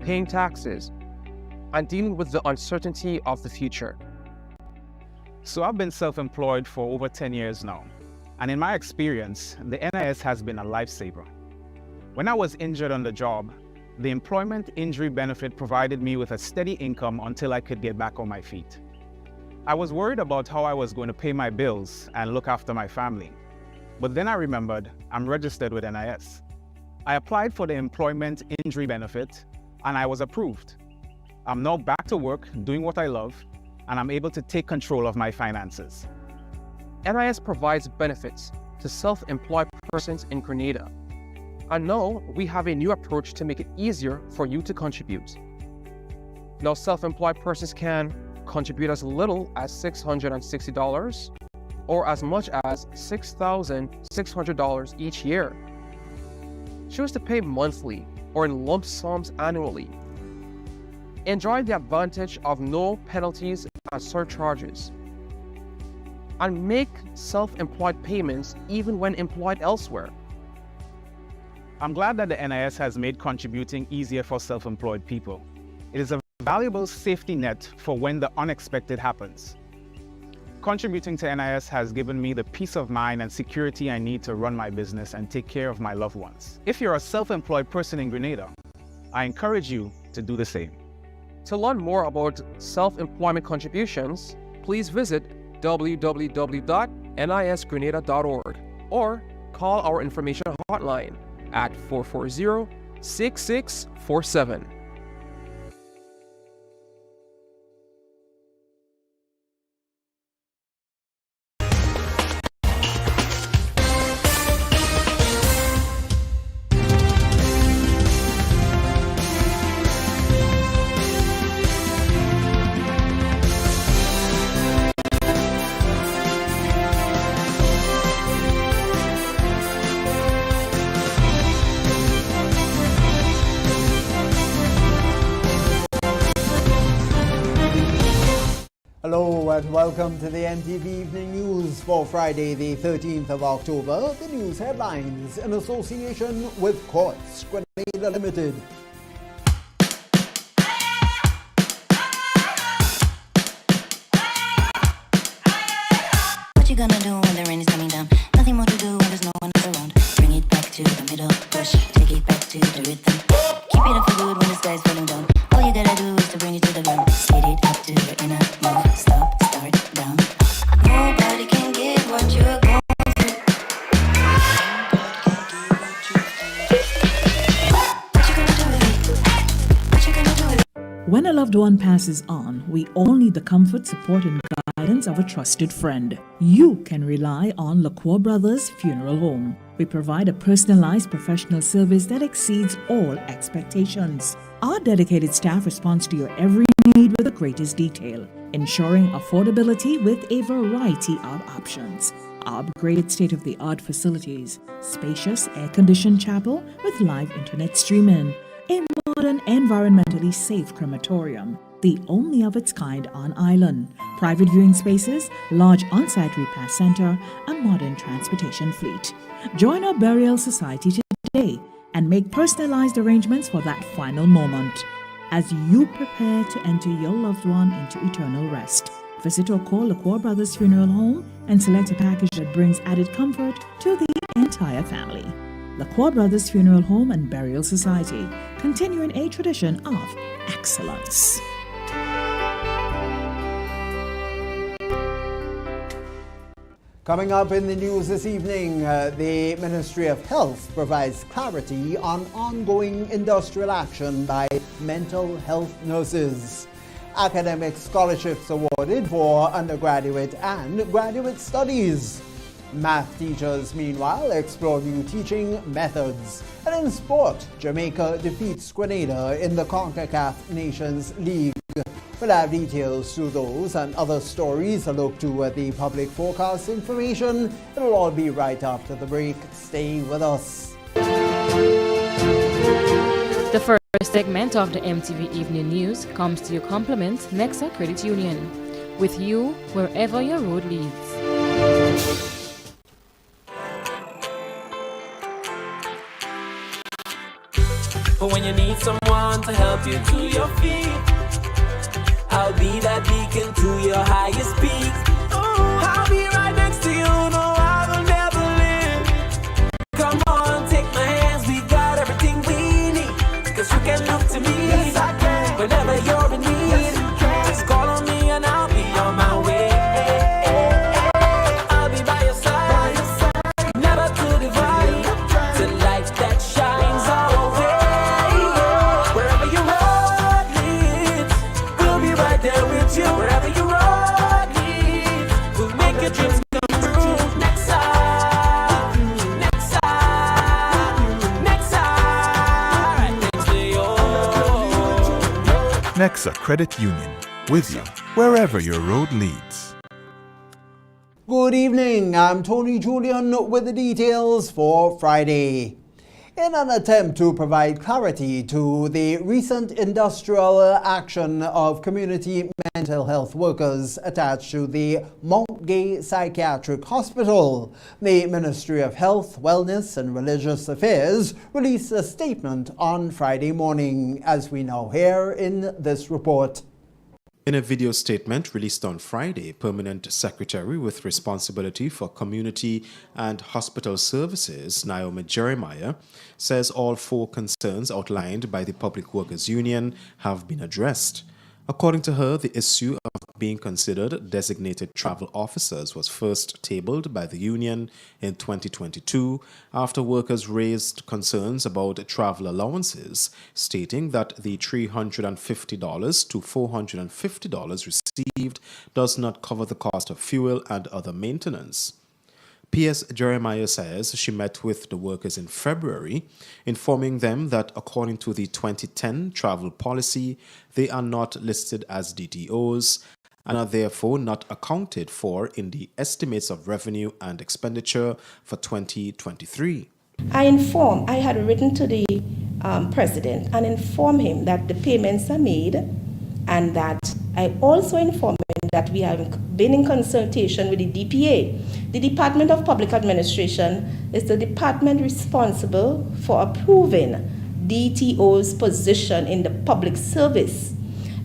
paying taxes, and dealing with the uncertainty of the future. So I've been self-employed for over 10 years now, and in my experience, the NIS has been a lifesaver. When I was injured on the job, the employment injury benefit provided me with a steady income until I could get back on my feet. I was worried about how I was going to pay my bills and look after my family. But then I remembered I'm registered with NIS. I applied for the employment injury benefit and I was approved. I'm now back to work doing what I love, and I'm able to take control of my finances. NIS provides benefits to self-employed persons in Grenada. And now we have a new approach to make it easier for you to contribute. Now self-employed persons can contribute as little as $660 or as much as $6,600 each year. Choose to pay monthly or in lump sums annually. Enjoy the advantage of no penalties and surcharges. And make self-employed payments even when employed elsewhere. I'm glad that the NIS has made contributing easier for self-employed people. It is a valuable safety net for when the unexpected happens. Contributing to NIS has given me the peace of mind and security I need to run my business and take care of my loved ones. If you're a self-employed person in Grenada, I encourage you to do the same. To learn more about self-employment contributions, please visit www.nisgrenada.org or call our information hotline at 440-6647. Hello and welcome to the MTV Evening News for Friday the 13th of October. The news headlines in association with Courts Grenada Limited. What you gonna do when the rain is coming down? Nothing more to do when there's no one else around. Bring it back to the middle, push, take it back to the rhythm. Keep it up for good when the sky's falling down. All you gotta do is to bring it to the ground. Speed it up to the inner move. Stop, start, down. Nobody can give what you're going through. What you gonna do with it? What you gonna do with it? When a loved one passes on, we all need the comfort, support, and guidance of a trusted friend. You can rely on LaCour Brothers Funeral Home. We provide a personalized professional service that exceeds all expectations. Our dedicated staff responds to your every need with the greatest detail, ensuring affordability with a variety of options. Our upgraded state-of-the-art facilities, spacious air-conditioned chapel with live internet streaming, a modern, environmentally safe crematorium, the only of its kind on island, private viewing spaces, large on-site repast center, a modern transportation fleet. Join our burial society today and make personalized arrangements for that final moment. As you prepare to enter your loved one into eternal rest, visit or call LaCour Brothers Funeral Home and select a package that brings added comfort to the entire family. LaCour Brothers Funeral Home and Burial Society, continuing a tradition of excellence. Coming up in the news this evening, the Ministry of Health provides clarity on ongoing industrial action by mental health nurses. Academic scholarships awarded for undergraduate and graduate studies. Math teachers, meanwhile, explore new teaching methods. And in sport, Jamaica defeats Grenada in the CONCACAF Nations League. We'll have details to those and other stories, a look to the public forecast information. It'll all be right after the break. Stay with us. The first segment of the MTV Evening News comes to you compliment Nexa Credit Union. With you wherever your road leads. For when you need someone to help you to your feet, I'll be that beacon to your highest peak. I'll be right next to you, no, I will never leave. Come on, take my hands, we got everything we need. Cause you can look to me, yes, I can. Whenever you're in need, yes, you can. Just call on me and I'll be on my way. I'll be by your side, never to divide, the light that shines our way. Wherever your road leads, we'll be right there with you. Wherever your road leads, we'll make your dreams come true. Next side, next side, next side, next to you. Nexa Credit Union, with you wherever your road leads. Good evening, I'm Tony Julian with the details for Friday. In an attempt to provide clarity to the recent industrial action of community mental health workers attached to the Mount Gay Psychiatric Hospital, the Ministry of Health, Wellness and Religious Affairs released a statement on Friday morning, as we now hear in this report. In a video statement released on Friday, Permanent Secretary with responsibility for community and hospital services, Naomi Jeremiah, says all 4 concerns outlined by the Public Workers Union have been addressed. According to her, the issue of being considered designated travel officers was first tabled by the union in 2022 after workers raised concerns about travel allowances, stating that the $350 to $450 received does not cover the cost of fuel and other maintenance. P.S. Jeremiah says she met with the workers in February, informing them that according to the 2010 travel policy, they are not listed as DTOs and are therefore not accounted for in the estimates of revenue and expenditure for 2023. I had written to the president and informed him that the payments are made, and that I also informed him that we have been in consultation with the DPA. The Department of Public Administration is the department responsible for approving DTO's position in the public service.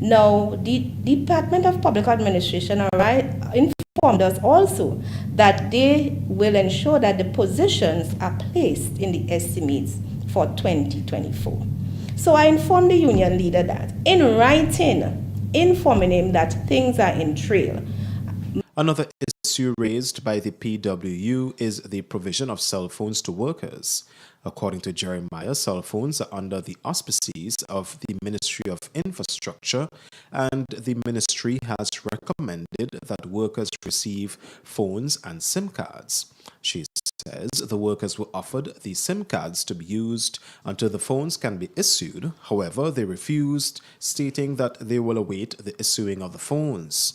Now, the Department of Public Administration informed us also that they will ensure that the positions are placed in the estimates for 2024. So I informed the union leader that, in writing, informing him that things are in trail. Another issue raised by the PWU is the provision of cell phones to workers. According to Jeremiah, cell phones are under the auspices of the Ministry of Infrastructure, and the ministry has recommended that workers receive phones and SIM cards. She says the workers were offered the SIM cards to be used until the phones can be issued. However, they refused, stating that they will await the issuing of the phones.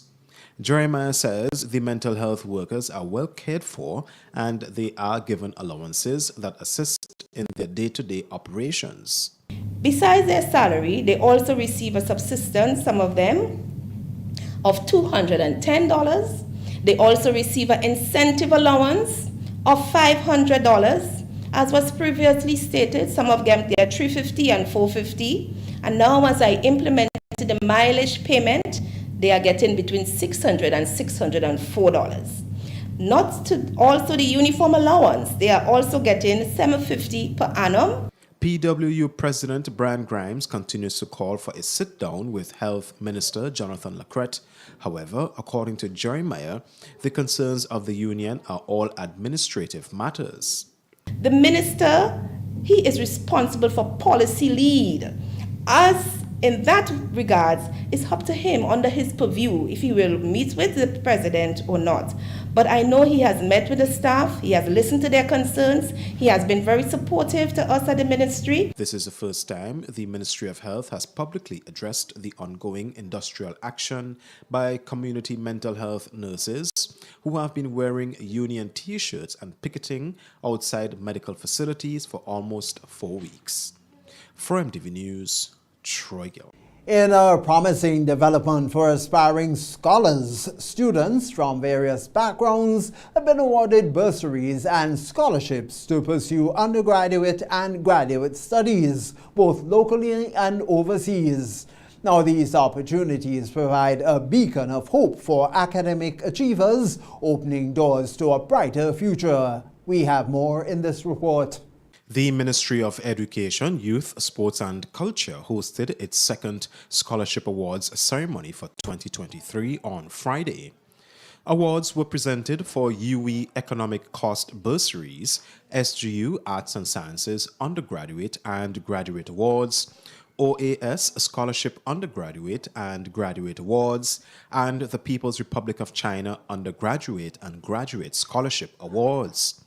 Jeremiah says the mental health workers are well cared for and they are given allowances that assist in their day-to-day operations. Besides their salary, they also receive a subsistence, some of them, of $210. They also receive an incentive allowance of $500. As was previously stated, some of them they are $350 and $450. And now as I implemented the mileage payment, they are getting between $600 and $604. Not to also the uniform allowance, they are also getting $750 per annum. PWU President Brian Grimes continues to call for a sit-down with Health Minister Jonathan Lacrette. However, according to Jeremiah, the concerns of the union are all administrative matters. The minister, he is responsible for policy lead. As in that regards, it's up to him under his purview if he will meet with the president or not. But I know he has met with the staff, he has listened to their concerns, he has been very supportive to us at the ministry. This is the first time the Ministry of Health has publicly addressed the ongoing industrial action by community mental health nurses who have been wearing union t-shirts and picketing outside medical facilities for almost 4 weeks. For MTV News, Troy Gill. In a promising development for aspiring scholars, students from various backgrounds have been awarded bursaries and scholarships to pursue undergraduate and graduate studies, both locally and overseas. Now, these opportunities provide a beacon of hope for academic achievers, opening doors to a brighter future. We have more in this report. The Ministry of Education, Youth, Sports and Culture hosted its second Scholarship Awards ceremony for 2023 on Friday. Awards were presented for UE Economic Cost Bursaries, SGU Arts and Sciences Undergraduate and Graduate Awards, OAS Scholarship Undergraduate and Graduate Awards, and the People's Republic of China Undergraduate and Graduate Scholarship Awards.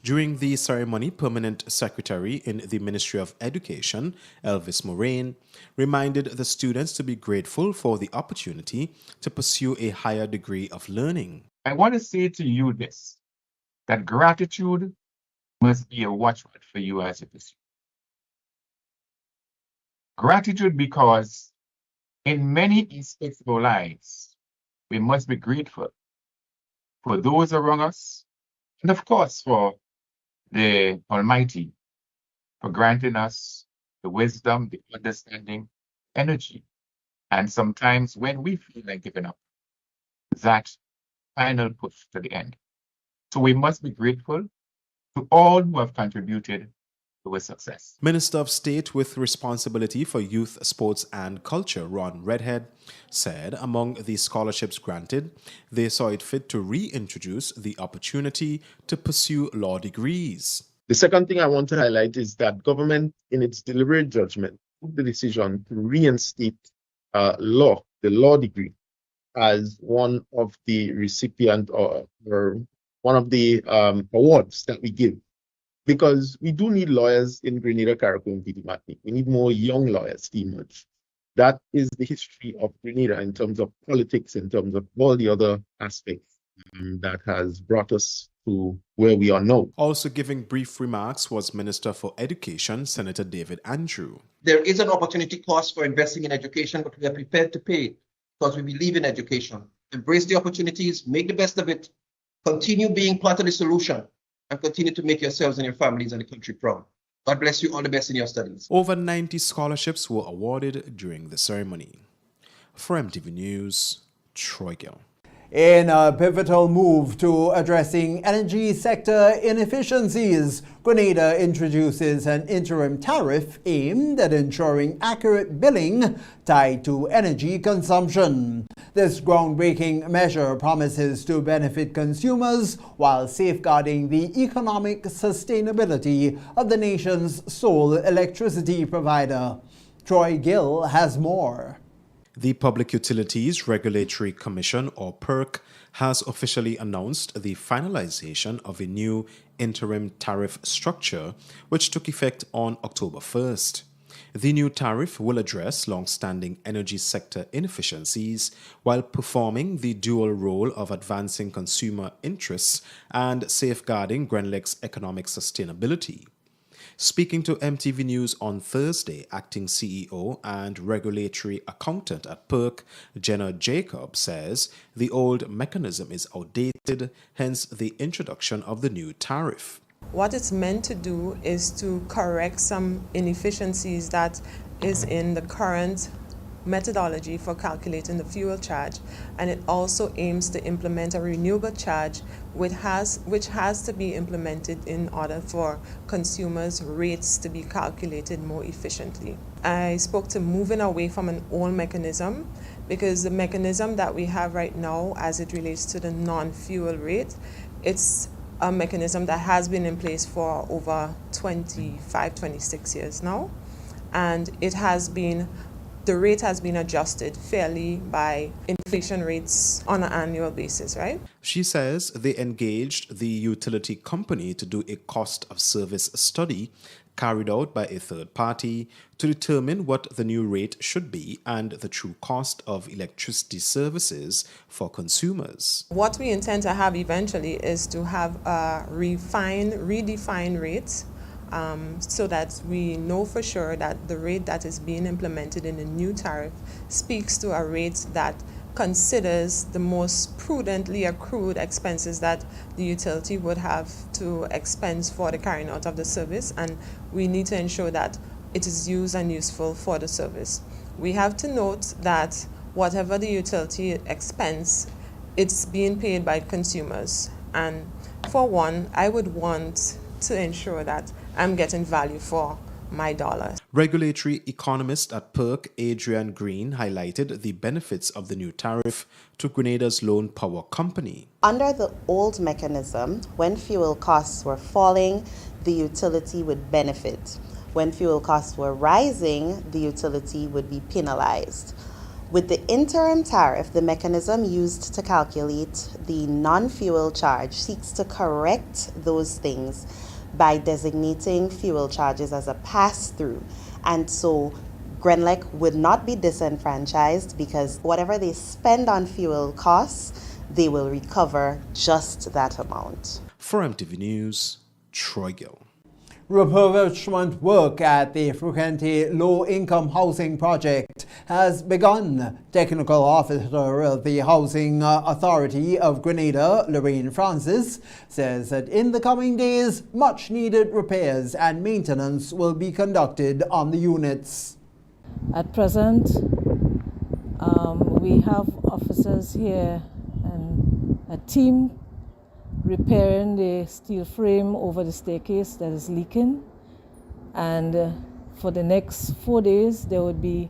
During the ceremony, Permanent Secretary in the Ministry of Education, Elvis Moraine, reminded the students to be grateful for the opportunity to pursue a higher degree of learning. I want to say to you this, that gratitude must be a watchword for you as a person. Gratitude, because in many aspects of our lives, we must be grateful for those around us, and of course for the Almighty for granting us the wisdom, the understanding, energy, and sometimes when we feel like giving up, that final push to the end. So we must be grateful to all who have contributed to our success. Minister of State with responsibility for youth, sports and culture, Ron Redhead, said among the scholarships granted, they saw it fit to reintroduce the opportunity to pursue law degrees. The second thing I want to highlight is that government, in its deliberate judgment, took the decision to reinstate the law degree, as one of the recipient or one of the awards that we give. Because we do need lawyers in Grenada, Carriacou, and Petite Martinique. We need more young lawyers to emerge. That is the history of Grenada in terms of politics, in terms of all the other aspects that has brought us to where we are now. Also giving brief remarks was Minister for Education, Senator David Andrew. There is an opportunity cost for investing in education, but we are prepared to pay it because we believe in education. Embrace the opportunities, make the best of it, continue being part of the solution, and continue to make yourselves and your families and the country proud. God bless you. All the best in your studies. Over 90 scholarships were awarded during the ceremony. For MTV News, Troy Gill. In a pivotal move to addressing energy sector inefficiencies, Grenada introduces an interim tariff aimed at ensuring accurate billing tied to energy consumption. This groundbreaking measure promises to benefit consumers while safeguarding the economic sustainability of the nation's sole electricity provider. Troy Gill has more. The Public Utilities Regulatory Commission, or PERC, has officially announced the finalization of a new interim tariff structure, which took effect on October 1st. The new tariff will address long-standing energy sector inefficiencies while performing the dual role of advancing consumer interests and safeguarding Grenlec's economic sustainability. Speaking to MTV News on Thursday, acting CEO and regulatory accountant at PERC, Jenna Jacob, says the old mechanism is outdated, hence the introduction of the new tariff. What it's meant to do is to correct some inefficiencies that is in the current methodology for calculating the fuel charge, and it also aims to implement a renewable charge which has to be implemented in order for consumers' rates to be calculated more efficiently. I spoke to moving away from an old mechanism because the mechanism that we have right now as it relates to the non-fuel rate, it's a mechanism that has been in place for over 25, 26 years now, and the rate has been adjusted fairly by inflation rates on an annual basis, right? She says they engaged the utility company to do a cost of service study carried out by a third party to determine what the new rate should be and the true cost of electricity services for consumers. What we intend to have eventually is to have a redefined rate so that we know for sure that the rate that is being implemented in the new tariff speaks to a rate that considers the most prudently accrued expenses that the utility would have to expense for the carrying out of the service, and we need to ensure that it is used and useful for the service. We have to note that whatever the utility expense, it's being paid by consumers, and for one, I would want to ensure that I'm getting value for my dollar. Regulatory economist at PERC, Adrian Green, highlighted the benefits of the new tariff to Grenada's lone power company. Under the old mechanism, when fuel costs were falling, the utility would benefit. When fuel costs were rising, the utility would be penalized. With the interim tariff, the mechanism used to calculate the non-fuel charge seeks to correct those things by designating fuel charges as a pass-through. And so Grenlec would not be disenfranchised because whatever they spend on fuel costs, they will recover just that amount. For MTV News, Troy Gill. Refurbishment work at the Fruquente low-income housing project has begun. Technical Officer of the Housing Authority of Grenada, Lorraine Francis, says that in the coming days, much-needed repairs and maintenance will be conducted on the units. At present, we have officers here and a team repairing the steel frame over the staircase that is leaking, and for the next 4 days there would be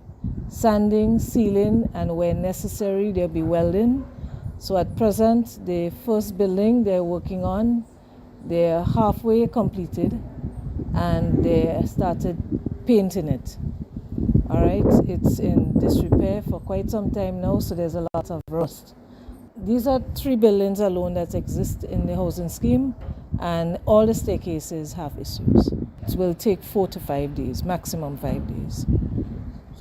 sanding, sealing, and where necessary there'll be welding. So at present, the first building they're working on, they're halfway completed and they started painting it. All right, it's in disrepair for quite some time now, so there's a lot of rust. These are 3 buildings alone that exist in the housing scheme, and all the staircases have issues. It will take 4 to 5 days, maximum 5 days.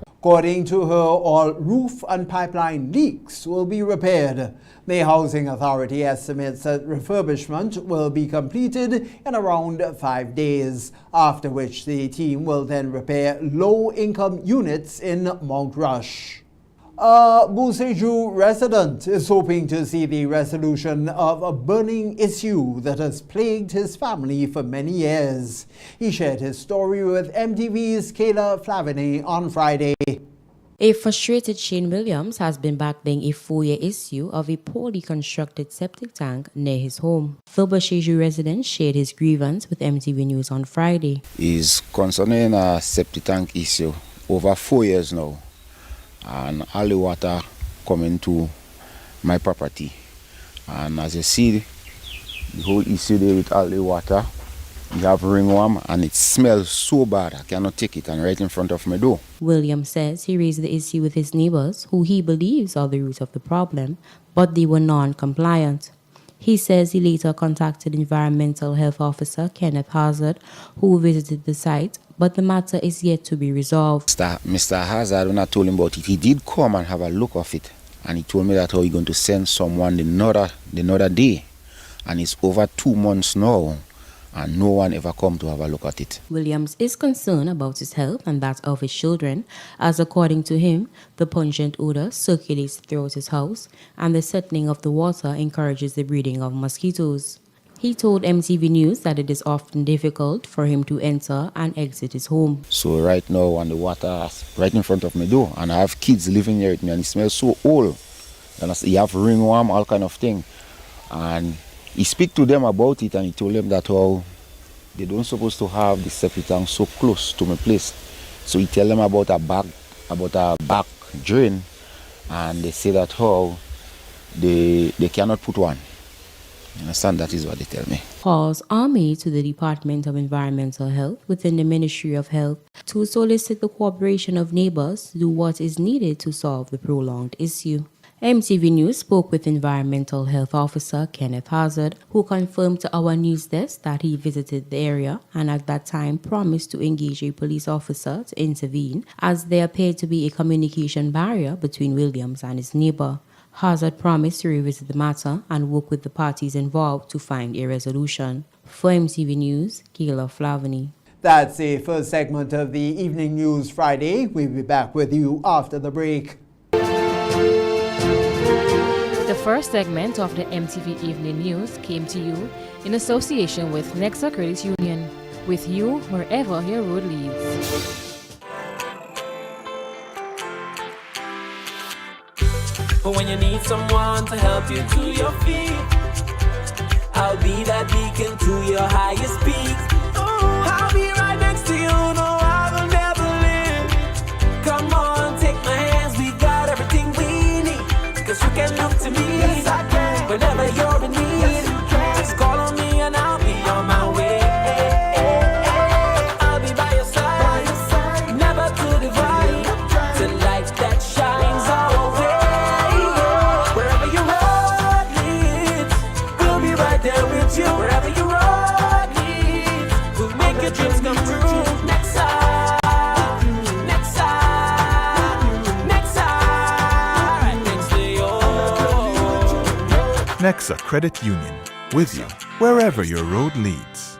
According to her, all roof and pipeline leaks will be repaired. The Housing Authority estimates that refurbishment will be completed in around 5 days, after which the team will then repair low-income units in Mount Rush. A Buseju resident is hoping to see the resolution of a burning issue that has plagued his family for many years. He shared his story with MTV's Kayla Flaviney on Friday. A frustrated Shane Williams has been battling a 4-year issue of a poorly constructed septic tank near his home. The Buseju resident shared his grievance with MTV News on Friday. He's concerning a septic tank issue over 4 years now, and all the water coming to my property. And as you see, the whole issue there with all the water, you have ringworm and it smells so bad I cannot take it, and right in front of my door. William says he raised the issue with his neighbors, who he believes are the root of the problem, but they were non-compliant. He says he later contacted Environmental Health Officer Kenneth Hazard, who visited the site, but the matter is yet to be resolved. Mr. Hazard, when I told him about it, he did come and have a look of it, and he told me that he's going to send someone another day, and it's over 2 months now, and no one ever come to have a look at it. Williams is concerned about his health and that of his children, as according to him, the pungent odor circulates throughout his house, and the settling of the water encourages the breeding of mosquitoes. He told MTV News that it is often difficult for him to enter and exit his home. So right now, when the water is right in front of my door, and I have kids living here with me, and it smells so old. And you have ringworm, all kind of thing. And he speak to them about it, and he told them that how they don't supposed to have the septic tank so close to my place. So he tell them about a back drain, and they say that how they cannot put one. You understand? That is what they tell me. Calls are made to the Department of Environmental Health within the Ministry of Health to solicit the cooperation of neighbors to do what is needed to solve the prolonged issue. MTV News spoke with Environmental Health Officer Kenneth Hazard, who confirmed to our news desk that he visited the area and at that time promised to engage a police officer to intervene, as there appeared to be a communication barrier between Williams and his neighbor. Hazard promised to revisit the matter and work with the parties involved to find a resolution. For MTV News, Kayla Flaviney. That's the first segment of the Evening News Friday. We'll be back with you after the break. The first segment of the MTV Evening News came to you in association with Nexa Credit Union, with you wherever your road leads. But when you need someone to help you to your feet, I'll be that beacon to your highest peak. I'll be right next to you, no, I will never leave. Come on, take my hands, we got everything we need. Cause you can look to me, yes, I can. Whenever you're in need, yes, you can. Just call on me and I'll be on my way. I'll be by your side, never to divide. The light that shines our way. Wherever your road leads, we'll be right there with you. Wherever your road leads, we'll make your dreams come true. Nexa, Nexa, Nexa, right next to you. Nexa Credit Union, with you wherever your road leads.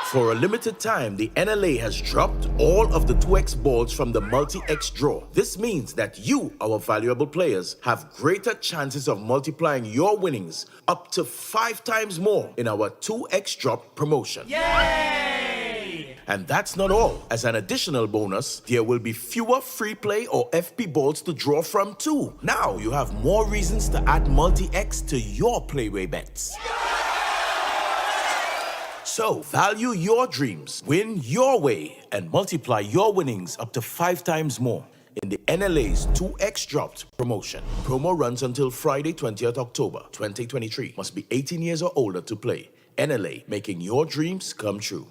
For a limited time, the NLA has dropped all of the 2x balls from the multi-X draw. This means that you, our valuable players, have greater chances of multiplying your winnings up to 5 times more in our 2x drop promotion. Yay! And that's not all. As an additional bonus, there will be fewer free play or FP balls to draw from too. Now you have more reasons to add multi-X to your playway bets. So, value your dreams, win your way, and multiply your winnings up to 5 times more in the NLA's 2x Dropped promotion. Promo runs until Friday, 20th October, 2023. Must be 18 years or older to play. NLA, making your dreams come true.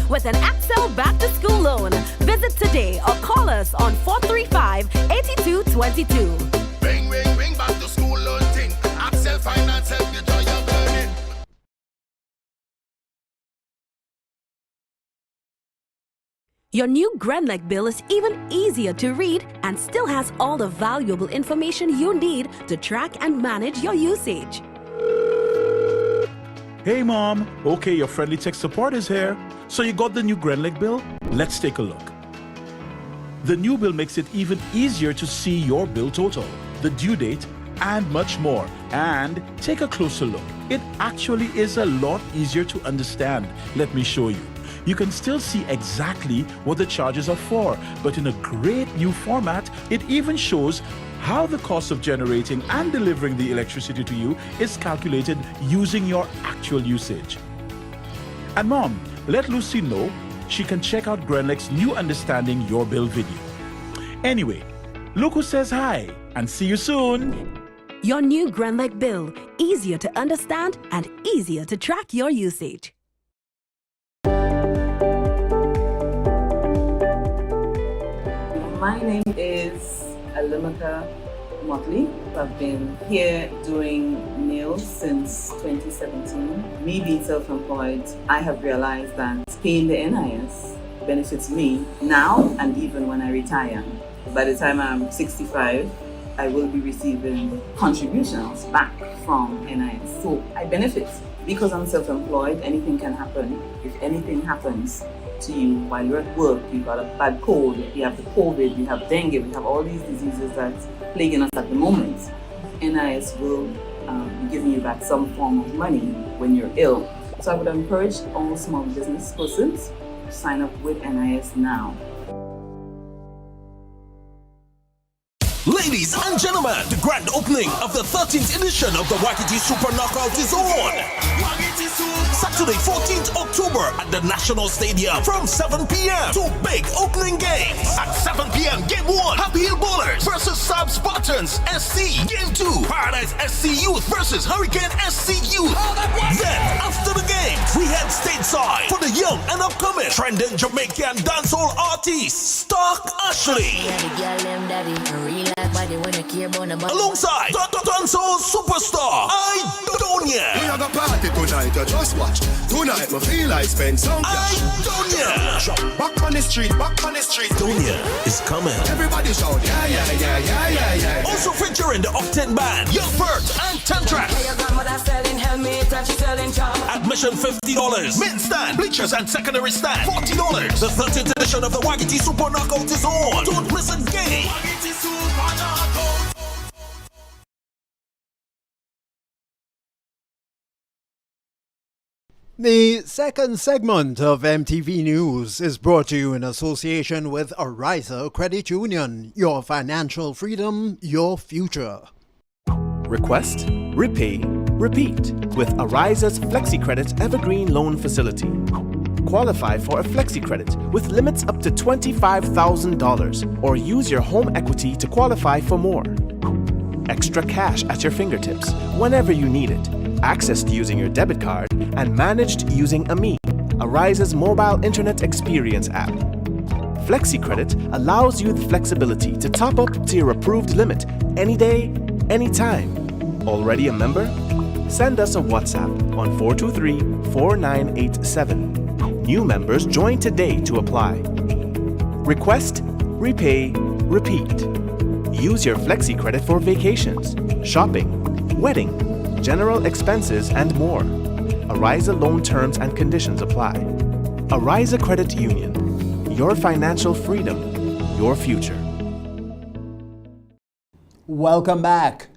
with an Accel Back to School loan. Visit today or call us on 435-8222. Ring, ring, ring, back to school loan thing. Accel Finance help you joy of learning. Your new Grenlec bill is even easier to read and still has all the valuable information you need to track and manage your usage. Hey Mom, okay, your friendly tech support is here. So you got the new Grenlec bill? Let's take a look. The new bill makes it even easier to see your bill total, the due date, and much more. And take a closer look. It actually is a lot easier to understand. Let me show you. You can still see exactly what the charges are for, but in a great new format, it even shows how the cost of generating and delivering the electricity to you is calculated using your actual usage. And Mom, let Lucy know she can check out Grenlec's new Understanding Your Bill video. Anyway, look who says hi, and see you soon. Your new Grenlec bill, easier to understand and easier to track your usage. My name is Alimaka Motley. I've been here doing nails since 2017. Me being self-employed, I have realized that paying the NIS benefits me now and even when I retire. By the time I'm 65, I will be receiving contributions back from NIS. So I benefit. Because I'm self-employed, anything can happen. If anything happens to you while you're at work, you've got a bad cold, you have the COVID, you have dengue, we have all these diseases that's plaguing us at the moment, NIS will be giving you back some form of money when you're ill. So I would encourage all small business persons to sign up with NIS now. Ladies and gentlemen, the grand opening of the 13th edition of the Waikiki Super Knockout is on. Saturday, 14th October at the National Stadium from 7 p.m. Two big opening games. At 7 p.m, Game 1, Happy Hill Bowlers versus Sub Spartans SC. Game 2, Paradise SC Youth versus Hurricane SC Youth. Then, after the game, we head stateside for the young and upcoming trending Jamaican dancehall artist, Stark Ashley. Alongside the dancehall superstar, Idonia. We have a party tonight, you just watch. Tonight, we feel like spend some cash. Idonia. Back on the street, back on the street. Idonia is coming. Everybody shout, yeah, yeah, yeah, yeah, yeah, yeah. Also featuring the Octane Band, Young Bert and Tentrack. Admission $50. Main stand, bleachers and secondary stand $40. The 13th edition of the Waikiki Super Knockout is on. Don't miss a game. Waikiki Super Knockout. The second segment of MTV News is brought to you in association with Ariza Credit Union. Your financial freedom, your future. Request, repay, repeat with Ariza's FlexiCredit Evergreen Loan Facility. Qualify for a FlexiCredit with limits up to $25,000 or use your home equity to qualify for more. Extra cash at your fingertips whenever you need it. Accessed using your debit card and managed using AMI, Ariza's mobile internet experience app. FlexiCredit allows you the flexibility to top up to your approved limit any day, anytime. Already a member? Send us a WhatsApp on 423-4987. New members join today to apply. Request, repay, repeat. Use your FlexiCredit for vacations, shopping, wedding, general expenses, and more. Ariza loan terms and conditions apply. Ariza Credit Union. Your financial freedom, your future. Welcome back.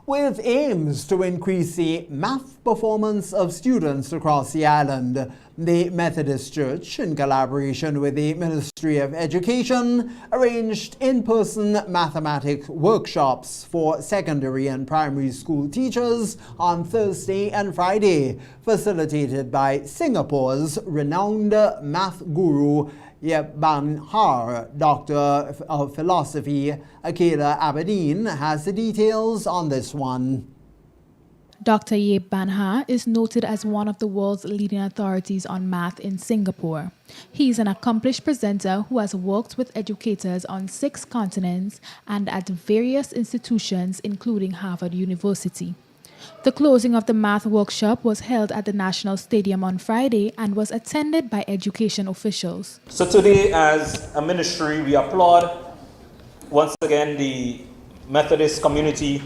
With aims to increase the math performance of students across the island, the Methodist Church, in collaboration with the Ministry of Education, arranged in-person mathematics workshops for secondary and primary school teachers on Thursday and Friday, facilitated by Singapore's renowned math guru Yep Ban Har. Doctor of Philosophy Akela Aberdeen has the details on this one. Dr. Yep Ban Ha is noted as one of the world's leading authorities on math in Singapore. He is an accomplished presenter who has worked with educators on 6 continents and at various institutions, including Harvard University. The closing of the math workshop was held at the National Stadium on Friday and was attended by education officials. So today, as a ministry, we applaud once again the Methodist community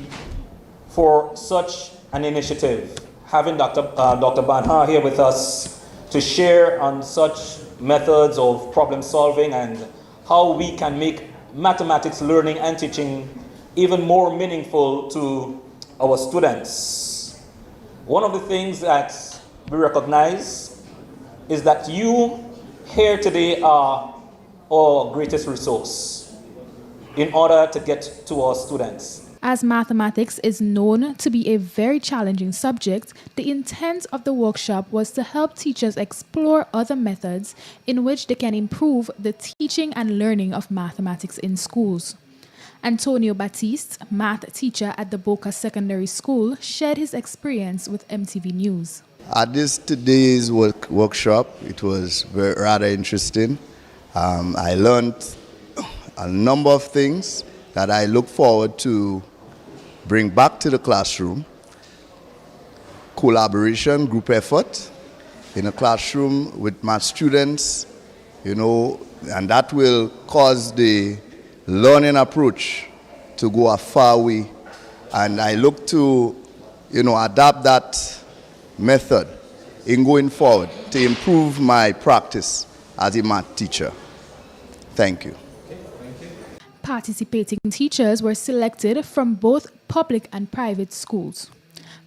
for such an initiative. Having Dr. Banha here with us to share on such methods of problem solving and how we can make mathematics learning and teaching even more meaningful to our students. One of the things that we recognize is that you here today are our greatest resource in order to get to our students. As mathematics is known to be a very challenging subject, the intent of the workshop was to help teachers explore other methods in which they can improve the teaching and learning of mathematics in schools. Antonio Batiste, math teacher at the Boca Secondary School, shared his experience with MTV News. At this today's workshop, it was rather interesting. I learned a number of things that I look forward to bring back to the classroom. Collaboration, group effort in a classroom with my students, and that will cause the learning approach to go a far way. And I look to, adapt that method in going forward to improve my practice as a math teacher. Thank you. Participating teachers were selected from both public and private schools.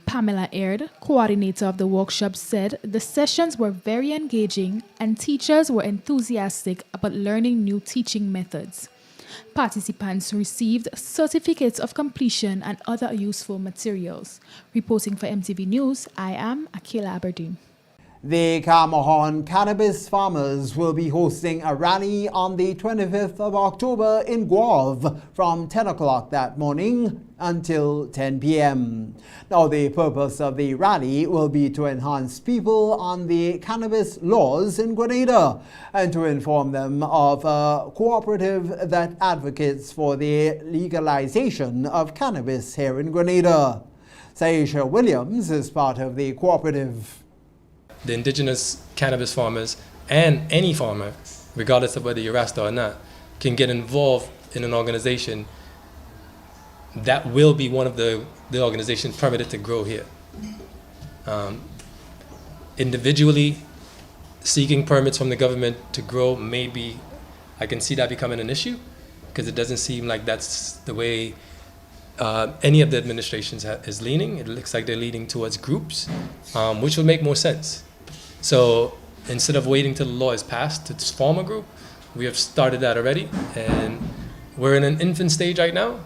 Pamela Aird, coordinator of the workshop, said the sessions were very engaging and teachers were enthusiastic about learning new teaching methods. Participants received certificates of completion and other useful materials. Reporting for MTV News, I am Akila Aberdeen. The Cameron cannabis farmers will be hosting a rally on the 25th of October in Guelph from 10 o'clock that morning until 10 p.m. Now, the purpose of the rally will be to enhance people on the cannabis laws in Grenada and to inform them of a cooperative that advocates for the legalization of cannabis here in Grenada. Saisha Williams is part of the cooperative. The indigenous cannabis farmers and any farmer, regardless of whether you're Rasta or not, can get involved in an organization that will be one of the organizations permitted to grow here. Individually, seeking permits from the government to grow, maybe I can see that becoming an issue because it doesn't seem like that's the way any of the administrations is leaning. It looks like they're leaning towards groups, which would make more sense. So instead of waiting till the law is passed to form a group, we have started that already, and we're in an infant stage right now.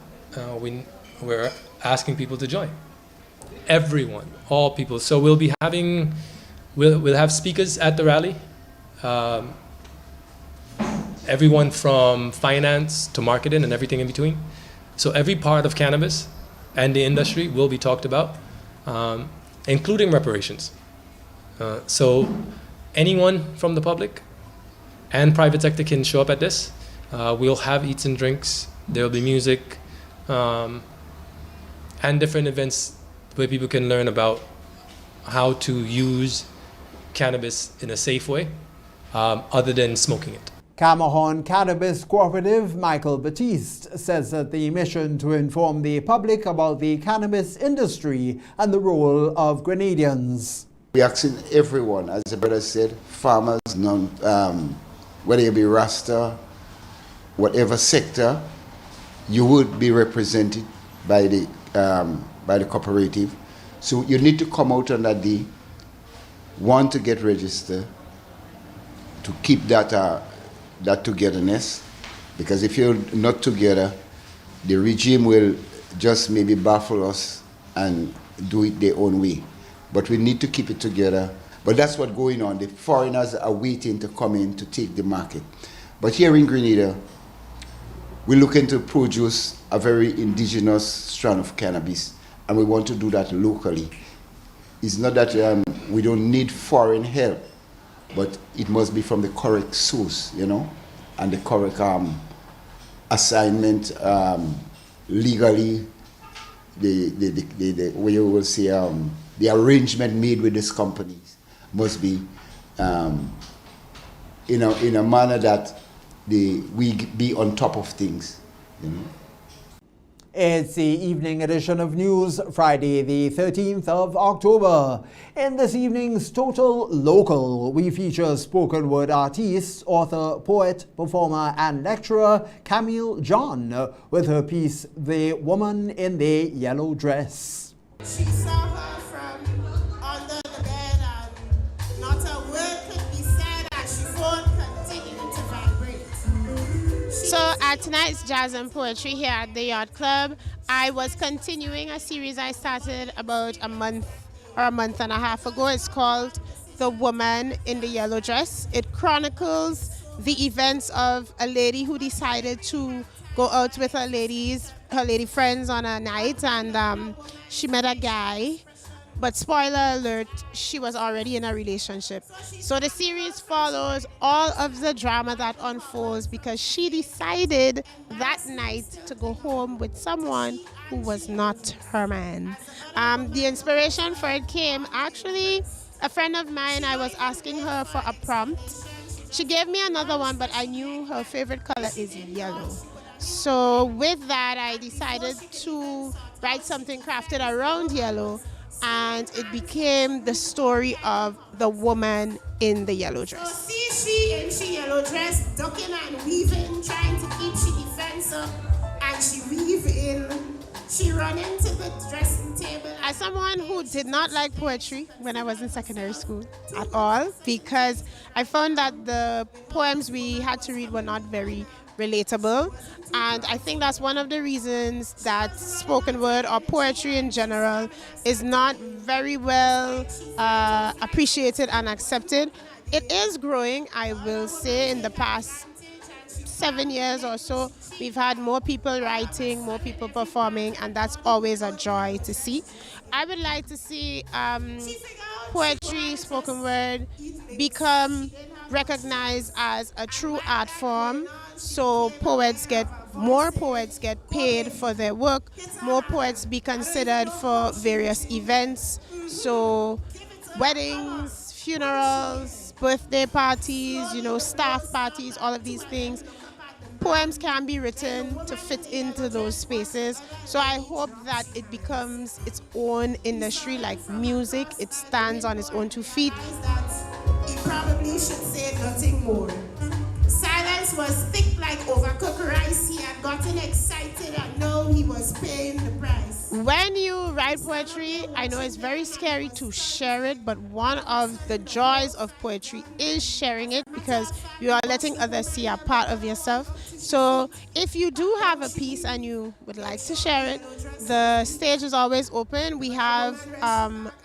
We're asking people to join. Everyone, all people. So we'll have speakers at the rally. Everyone from finance to marketing and everything in between. So every part of cannabis and the industry will be talked about, including reparations. So anyone from the public and private sector can show up at this. We'll have eats and drinks. There'll be music and different events where people can learn about how to use cannabis in a safe way, other than smoking it. Cameron Cannabis Cooperative Michael Batiste says that the mission to inform the public about the cannabis industry and the role of Grenadians. We're asking everyone, as the brother said, farmers, whether you be Rasta, whatever sector, you would be represented by the cooperative. So you need to come out on that day, want to get registered, to keep that togetherness, because if you're not together, the regime will just maybe baffle us and do it their own way. But we need to keep it together. But that's what's going on. The foreigners are waiting to come in to take the market. But here in Grenada, we're looking to produce a very indigenous strand of cannabis, and we want to do that locally. It's not that we don't need foreign help, but it must be from the correct source, and the correct assignment legally. The way you will see the arrangement made with these companies must be in a manner that we be on top of things. It's the evening edition of News, Friday the 13th of October. In this evening's Total Local, we feature spoken word artist, author, poet, performer and lecturer Camille John with her piece, The Woman in the Yellow Dress. She saw her from under the bed and not a word could be said as she phone continued to vibrate. So at tonight's Jazz and Poetry here at the Yacht Club, I was continuing a series I started about a month and a half ago. It's called The Woman in the Yellow Dress. It chronicles the events of a lady who decided to go out with her lady friends on a night, and she met a guy But spoiler alert, she was already in a relationship. So the series follows all of the drama that unfolds because she decided that night to go home with someone who was not her man. The inspiration for it came actually, a friend of mine, I was asking her for a prompt. She gave me another one, but I knew her favorite color is yellow. So with that, I decided to write something crafted around yellow, and it became the story of the woman in the yellow dress. So see she in she yellow dress, ducking and weaving, trying to keep she defense up, and she weave in. She run into the dressing table. As someone who did not like poetry when I was in secondary school at all, because I found that the poems we had to read were not very relatable, and I think that's one of the reasons that spoken word or poetry in general is not very well appreciated and accepted. It is growing, I will say. In the past 7 years or so, we've had more people writing, more people performing, and that's always a joy to see. I would like to see poetry, spoken word become recognized as a true art form, so more poets get paid for their work, more poets be considered for various events, so weddings, funerals, birthday parties, staff parties, all of these things. Poems can be written to fit into those spaces. So I hope that it becomes its own industry like music. It stands on its own 2 feet. He probably should say nothing more. Silence was thick like overcooked rice. He had gotten excited and now he was paying the price. When you write poetry, I know it's very scary to share it, but one of the joys of poetry is sharing it because you are letting others see a part of yourself. So if you do have a piece and you would like to share it, the stage is always open. We have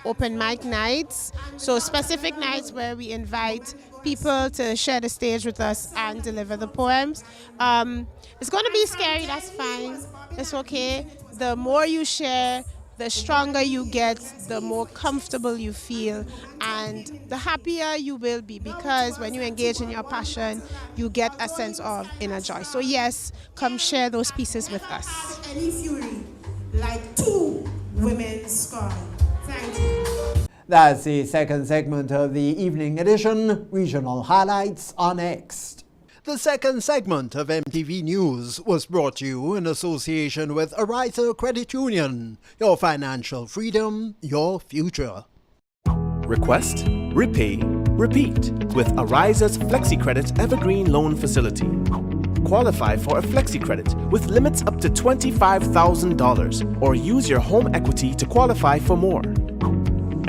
open mic nights, so specific nights where we invite people to share the stage with us and deliver the poems. It's going to be scary, that's fine. It's okay. The more you share, the stronger you get, the more comfortable you feel, and the happier you will be, because when you engage in your passion, you get a sense of inner joy. So yes, come share those pieces with us. Any fury, like 2 women scorn. Thank you. That's the second segment of the evening edition. Regional highlights are next. The second segment of MTV News was brought to you in association with Ariza Credit Union. Your financial freedom, your future. Request, repay, repeat with Ariza's FlexiCredit Evergreen Loan Facility. Qualify for a FlexiCredit with limits up to $25,000 or use your home equity to qualify for more.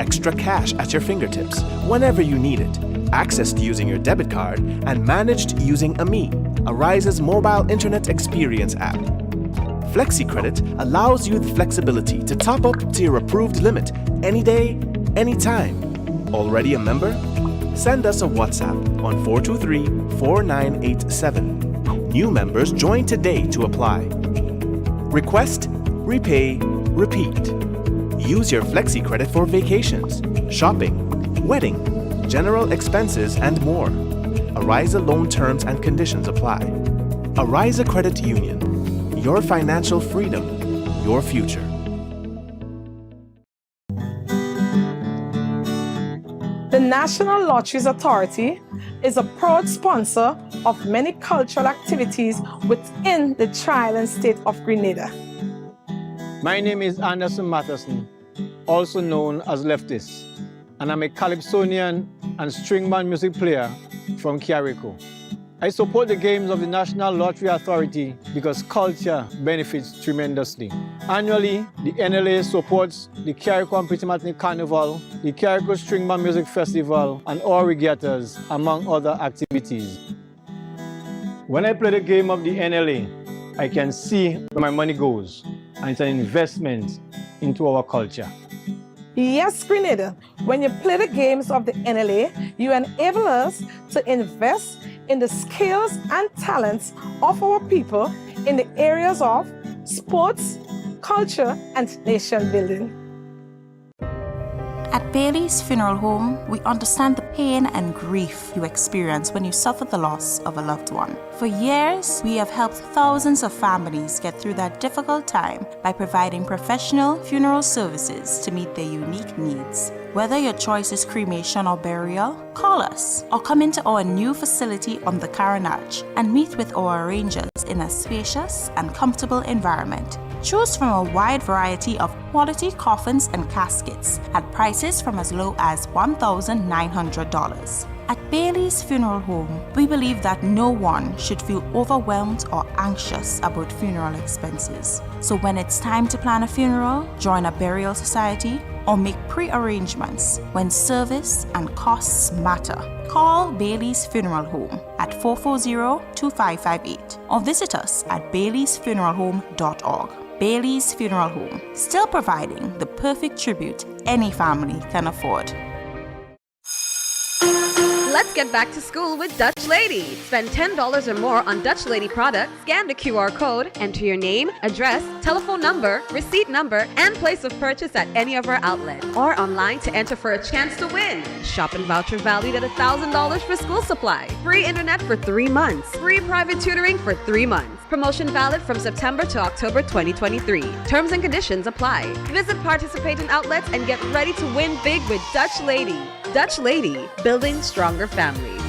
Extra cash at your fingertips whenever you need it. Access to using your debit card and managed using AMI, Ariza's mobile internet experience app. FlexiCredit allows you the flexibility to top up to your approved limit any day, anytime. Already a member? Send us a WhatsApp on 423-4987. New members join today to apply. Request, repay, repeat. Use your FlexiCredit for vacations, shopping, wedding, general expenses, and more. Ariza loan terms and conditions apply. Ariza Credit Union. Your financial freedom, your future. The National Lotteries Authority is a proud sponsor of many cultural activities within the Tri-Island state of Grenada. My name is Anderson Matheson, also known as Leftist, and I'm a calypsonian and string band music player from Carrico. I support the games of the National Lottery Authority because culture benefits tremendously. Annually, the NLA supports the Carrico and Pretty Matinee Carnival, the Carrico String Band Music Festival, and all regattas, among other activities. When I play the game of the NLA, I can see where my money goes, and it's an investment into our culture. Yes, Grenada, when you play the games of the NLA, you enable us to invest in the skills and talents of our people in the areas of sports, culture, and nation building. At Bailey's Funeral Home, we understand the pain and grief you experience when you suffer the loss of a loved one. For years, we have helped thousands of families get through that difficult time by providing professional funeral services to meet their unique needs. Whether your choice is cremation or burial, call us or come into our new facility on the Carenage and meet with our arrangers in a spacious and comfortable environment. Choose from a wide variety of quality coffins and caskets at prices from as low as $1,900. At Bailey's Funeral Home, we believe that no one should feel overwhelmed or anxious about funeral expenses. So when it's time to plan a funeral, join a burial society, or make pre-arrangements when service and costs matter, call Bailey's Funeral Home at 440-2558 or visit us at baileysfuneralhome.org. Bailey's Funeral Home, still providing the perfect tribute any family can afford. Let's get back to school with Dutch Lady. Spend $10 or more on Dutch Lady products, scan the QR code, enter your name, address, telephone number, receipt number, and place of purchase at any of our outlets. Or online to enter for a chance to win. Shopping voucher valued at $1,000 for school supply. Free internet for 3 months. Free private tutoring for 3 months. Promotion valid from September to October 2023. Terms and conditions apply. Visit participating outlets and get ready to win big with Dutch Lady. Dutch Lady, building stronger families.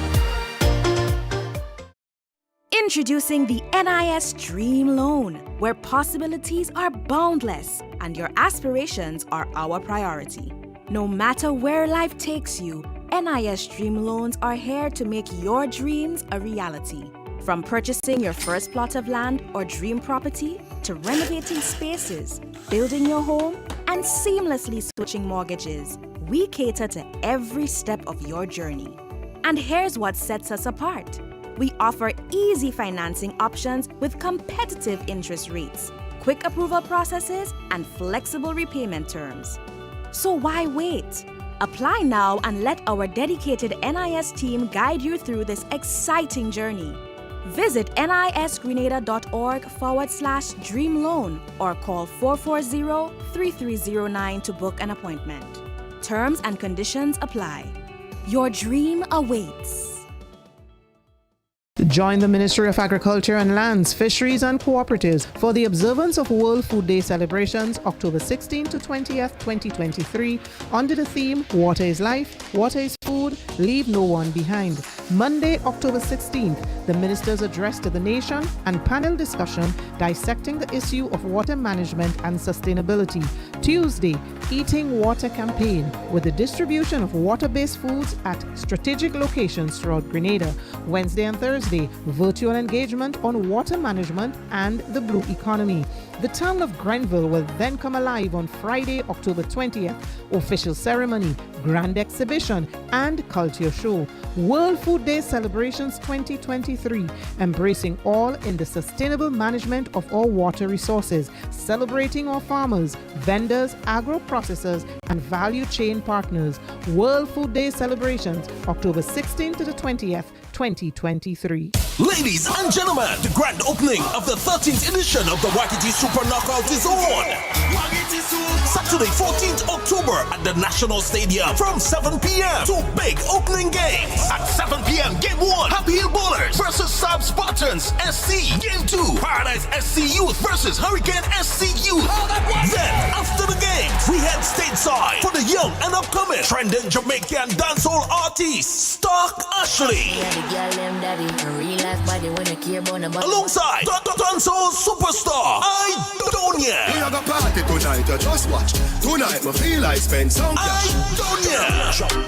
Introducing the NIS Dream Loan, where possibilities are boundless and your aspirations are our priority. No matter where life takes you, NIS Dream Loans are here to make your dreams a reality. From purchasing your first plot of land or dream property, to renovating spaces, building your home, and seamlessly switching mortgages, we cater to every step of your journey. And here's what sets us apart. We offer easy financing options with competitive interest rates, quick approval processes, and flexible repayment terms. So why wait? Apply now and let our dedicated NIS team guide you through this exciting journey. Visit nisgrenada.org/dream loan or call 440-3309 to book an appointment. Terms and conditions apply. Your dream awaits. Join the Ministry of Agriculture and Lands, Fisheries and Cooperatives for the observance of World Food Day celebrations October 16th to 20th, 2023 under the theme Water is Life, Water is Food, Leave No One Behind. Monday, October 16th, the minister's address to the nation and panel discussion dissecting the issue of water management and sustainability. Tuesday, Eating Water campaign with the distribution of water-based foods at strategic locations throughout Grenada. Wednesday and Thursday, virtual engagement on water management and the blue economy. The town of Grenville will then come alive on Friday, October 20th. Official ceremony, grand exhibition, and culture show. World Food Day celebrations 2023, embracing all in the sustainable management of our water resources, celebrating our farmers, vendors, agro-processors, and value chain partners. World Food Day celebrations, October 16th to the 20th, 2023. Ladies and gentlemen, the grand opening of the 13th edition of the Waikiki Super Knockout is on. Saturday, 14th October at the National Stadium from 7 p.m. Two big opening games. At 7 p.m., Game 1, Happy Hill Bowlers versus Sub Spartans SC. Game 2, Paradise SC Youth versus Hurricane SC Youth. Then, after the games, we head stateside for the young and upcoming trending Jamaican dancehall artist, Stark Ashley. Alongside the dancehall superstar, Idonia. We are gonna party tonight, just watch. Tonight, I feel like spend some cash. Idonia.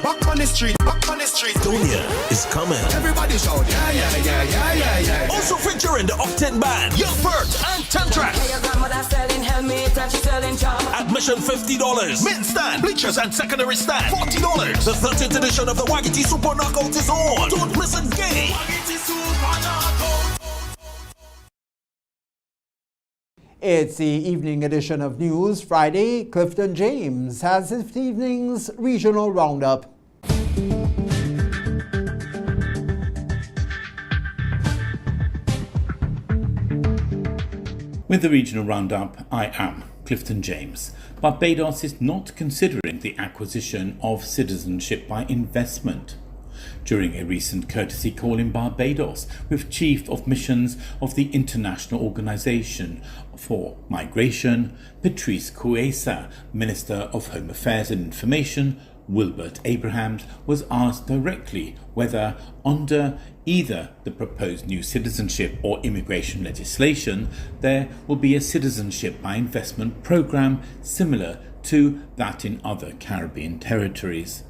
Back on the street, Idonia is coming. Everybody shout, yeah, yeah, yeah, yeah, yeah, yeah. Also featuring the Octane Band, Young Bert and Tantrax. Admission $50. Main stand, bleachers and secondary stand $40. The 13th edition of the Waikiki Super Knockout is on. Don't miss a game. It's the evening edition of News Friday. Clifton James has this evening's regional roundup. With the regional roundup, I am Clifton James. Barbados is not considering the acquisition of citizenship by investment. During a recent courtesy call in Barbados with Chief of Missions of the International Organization for Migration, Patrice Kuesa, Minister of Home Affairs and Information, Wilbert Abrahams, was asked directly whether, under either the proposed new citizenship or immigration legislation, there will be a citizenship by investment program similar to that in other Caribbean territories.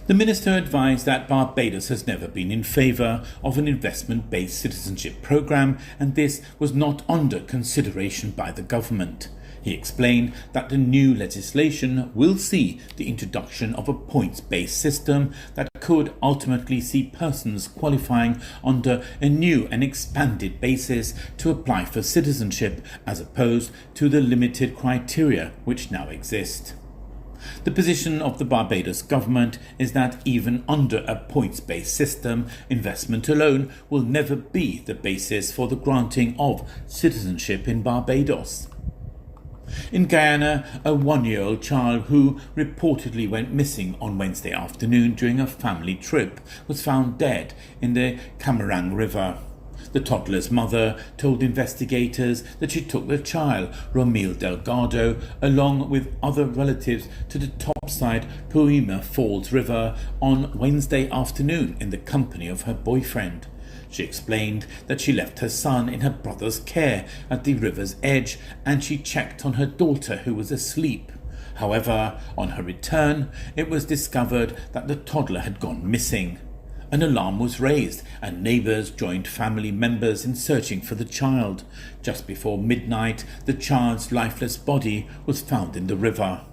The minister advised that Barbados has never been in favour of an investment-based citizenship program, and this was not under consideration by the government. He explained that the new legislation will see the introduction of a points-based system that could ultimately see persons qualifying under a new and expanded basis to apply for citizenship, as opposed to the limited criteria which now exist. The position of the Barbados government is that even under a points-based system, investment alone will never be the basis for the granting of citizenship in Barbados. In Guyana, a 1-year-old child who reportedly went missing on Wednesday afternoon during a family trip was found dead in the Camarang River. The toddler's mother told investigators that she took the child, Romil Delgado, along with other relatives to the topside Puima Falls River on Wednesday afternoon in the company of her boyfriend. She explained that she left her son in her brother's care at the river's edge and she checked on her daughter who was asleep. However, on her return, it was discovered that the toddler had gone missing. An alarm was raised and neighbours joined family members in searching for the child. Just before midnight, the child's lifeless body was found in the river.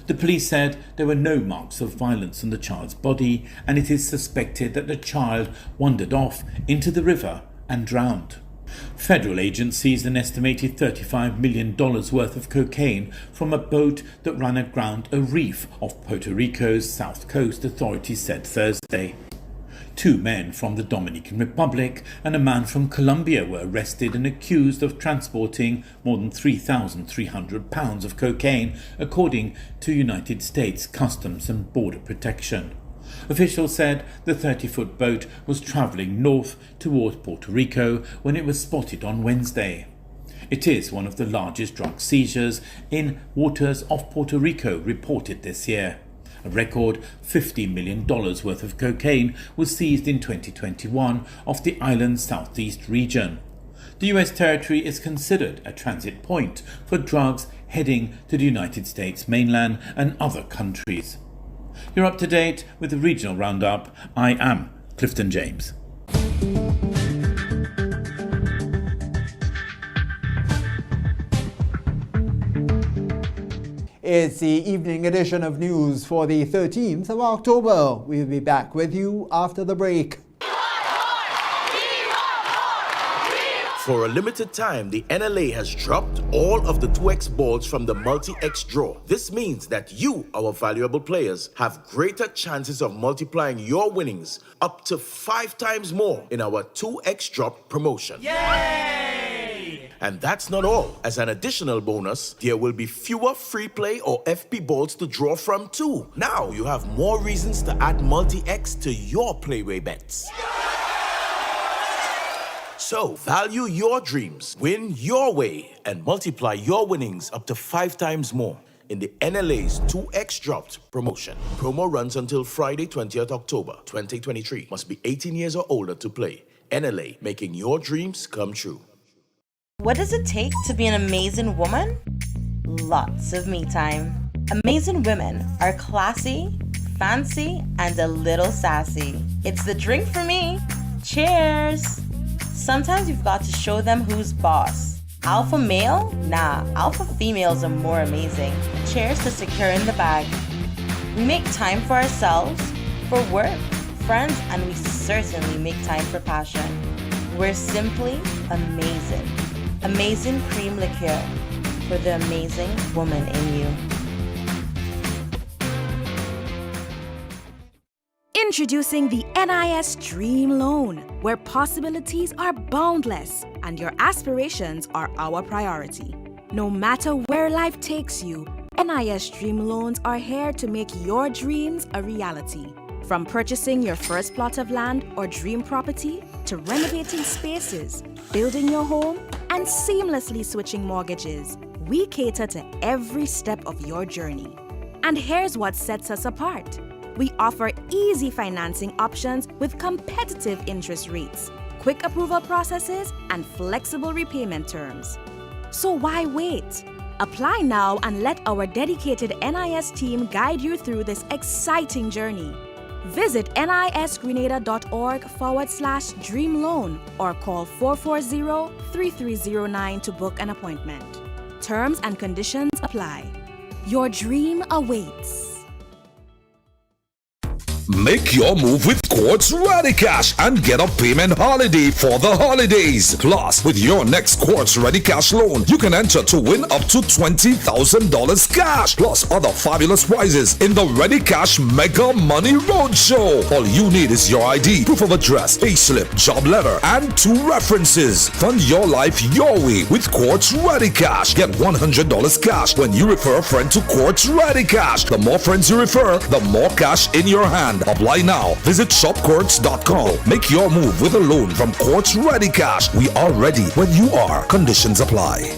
The police said there were no marks of violence on the child's body, and it is suspected that the child wandered off into the river and drowned. Federal agencies an estimated $35 million worth of cocaine from a boat that ran aground a reef off Puerto Rico's south coast, authorities said Thursday. 2 men from the Dominican Republic and a man from Colombia were arrested and accused of transporting more than 3,300 pounds of cocaine, according to United States Customs and Border Protection. Officials said the 30-foot boat was travelling north towards Puerto Rico when it was spotted on Wednesday. It is one of the largest drug seizures in waters off Puerto Rico reported this year. A record $50 million worth of cocaine was seized in 2021 off the island's southeast region. The US territory is considered a transit point for drugs heading to the United States mainland and other countries. You're up to date with the regional roundup. I am Clifton James. It's the evening edition of news for the 13th of October. We'll be back with you after the break. For a limited time, the NLA has dropped all of the 2X balls from the multi-X draw. This means that you, our valuable players, have greater chances of multiplying your winnings up to 5 times more in our 2X drop promotion. Yay! And that's not all. As an additional bonus, there will be fewer free play or FP balls to draw from too. Now you have more reasons to add multi-X to your playway bets. So, value your dreams, win your way, and multiply your winnings up to 5 times more in the NLA's 2X Dropped promotion. Promo runs until Friday, 20th October, 2023. Must be 18 years or older to play. NLA, making your dreams come true. What does it take to be an amazing woman? Lots of me time. Amazing women are classy, fancy, and a little sassy. It's the drink for me. Cheers! Sometimes you've got to show them who's boss. Alpha male? Nah, alpha females are more amazing. Cheers to securing the bag. We make time for ourselves, for work, friends, and we certainly make time for passion. We're simply amazing. Amazing cream liqueur for the amazing woman in you. Introducing the NIS Dream Loan, where possibilities are boundless and your aspirations are our priority. No matter where life takes you, NIS Dream Loans are here to make your dreams a reality. From purchasing your first plot of land or dream property, to renovating spaces, building your home, and seamlessly switching mortgages, we cater to every step of your journey. And here's what sets us apart. We offer easy financing options with competitive interest rates, quick approval processes, and flexible repayment terms. So why wait? Apply now and let our dedicated NIS team guide you through this exciting journey. Visit nisgrenada.org/dreamloan or call 440-3309 to book an appointment. Terms and conditions apply. Your dream awaits. Make your move with Quartz Ready Cash and get a payment holiday for the holidays. Plus, with your next Quartz Ready Cash loan, you can enter to win up to $20,000 cash, plus other fabulous prizes in the Ready Cash Mega Money Roadshow. All you need is your ID, proof of address, payslip, job letter, and 2 references. Fund your life your way with Quartz Ready Cash. Get $100 cash when you refer a friend to Quartz Ready Cash. The more friends you refer, the more cash in your hand. Apply now. Visit shopquartz.com. Make your move with a loan from Quartz Ready Cash. We are ready when you are. Conditions apply.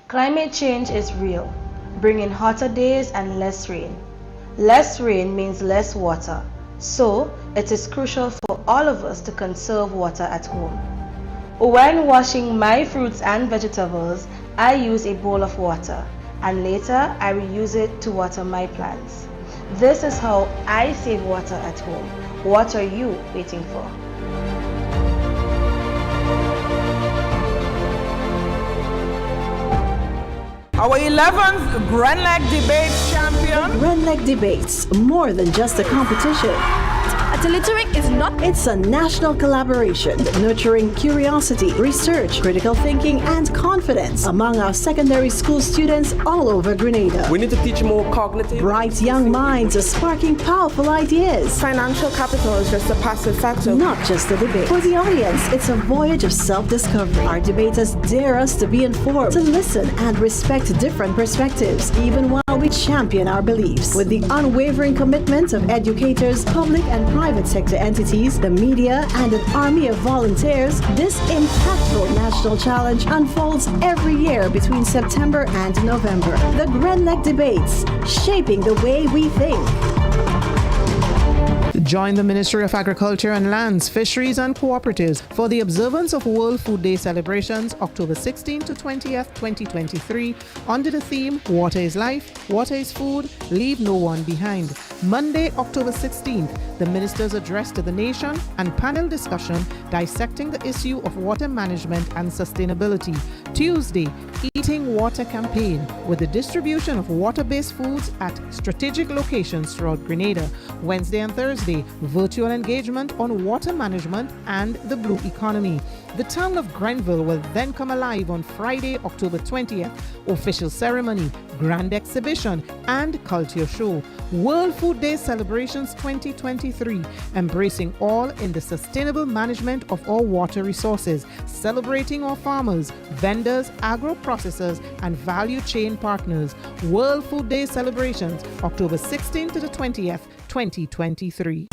Climate change is real, bringing hotter days and less rain. Less rain means less water, so it is crucial for all of us to conserve water at home. When washing my fruits and vegetables, I use a bowl of water, and later I reuse it to water my plants. This is how I save water at home. What are you waiting for? Our 11th Grand Leg Debates champion. Grand Leg Debates, more than just a competition. Ateliteric is not. It's a national collaboration, nurturing curiosity, research, critical thinking, and confidence among our secondary school students all over Grenada. We need to teach more cognitive. Bright young minds are sparking powerful ideas. Financial capital is just a passive factor. Not just a debate. For the audience, it's a voyage of self-discovery. Our debaters dare us to be informed, to listen and respect different perspectives, even while we champion our beliefs. With the unwavering commitment of educators, public and private sector entities, the media, and an army of volunteers, this impactful national challenge unfolds every year between September and November. The Grand Leg Debates, shaping the way we think. Join the Ministry of Agriculture and Lands, Fisheries and Cooperatives for the observance of World Food Day celebrations October 16th to 20th, 2023 under the theme Water is Life, Water is Food, Leave No One Behind. Monday, October 16th, the minister's address to the nation and panel discussion dissecting the issue of water management and sustainability. Tuesday, Eating Water campaign with the distribution of water-based foods at strategic locations throughout Grenada. Wednesday and Thursday, virtual engagement on water management and the blue economy. The town of Grenville will then come alive on Friday, October 20th. Official ceremony, grand exhibition, and culture show. World Food Day celebrations 2023, embracing all in the sustainable management of our water resources, celebrating our farmers, vendors, agro-processors, and value chain partners. World Food Day celebrations, October 16th to the 20th, 2023.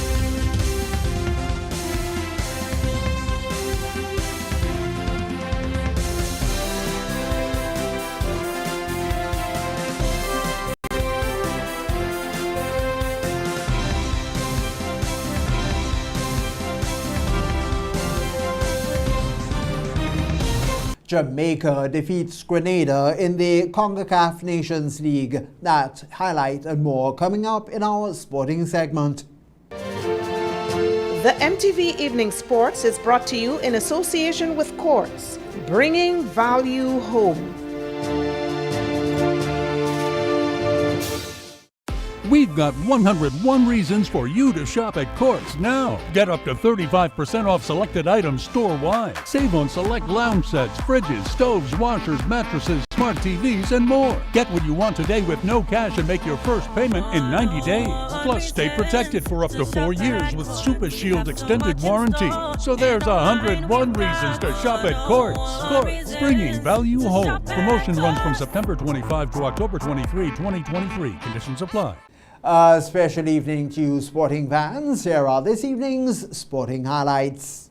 Jamaica defeats Grenada in the CONCACAF Nations League. That highlight and more coming up in our sporting segment. The MTV Evening Sports is brought to you in association with Quartz, bringing value home. We've got 101 reasons for you to shop at Quartz now. Get up to 35% off selected items store-wide. Save on select lounge sets, fridges, stoves, washers, mattresses, smart TVs, and more. Get what you want today with no cash and make your first payment in 90 days. Plus, stay protected for up to 4 years with Super Shield extended warranty. So there's 101 reasons to shop at Courts. Courts, bringing value home. Promotion runs from September 25 to October 23, 2023. Conditions apply. A special evening to you sporting fans. Here are this evening's sporting highlights.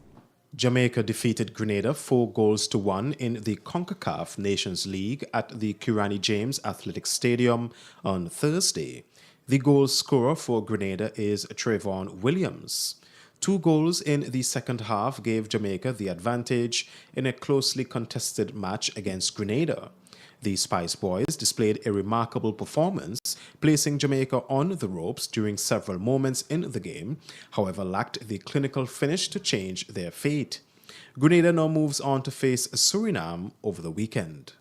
Jamaica defeated Grenada 4-1 in the CONCACAF Nations League at the Kirani James Athletic Stadium on Thursday. The goal scorer for Grenada is Trayvon Williams. 2 goals in the second half gave Jamaica the advantage in a closely contested match against Grenada. The Spice Boys displayed a remarkable performance, placing Jamaica on the ropes during several moments in the game, however lacked the clinical finish to change their fate. Grenada now moves on to face Suriname over the weekend.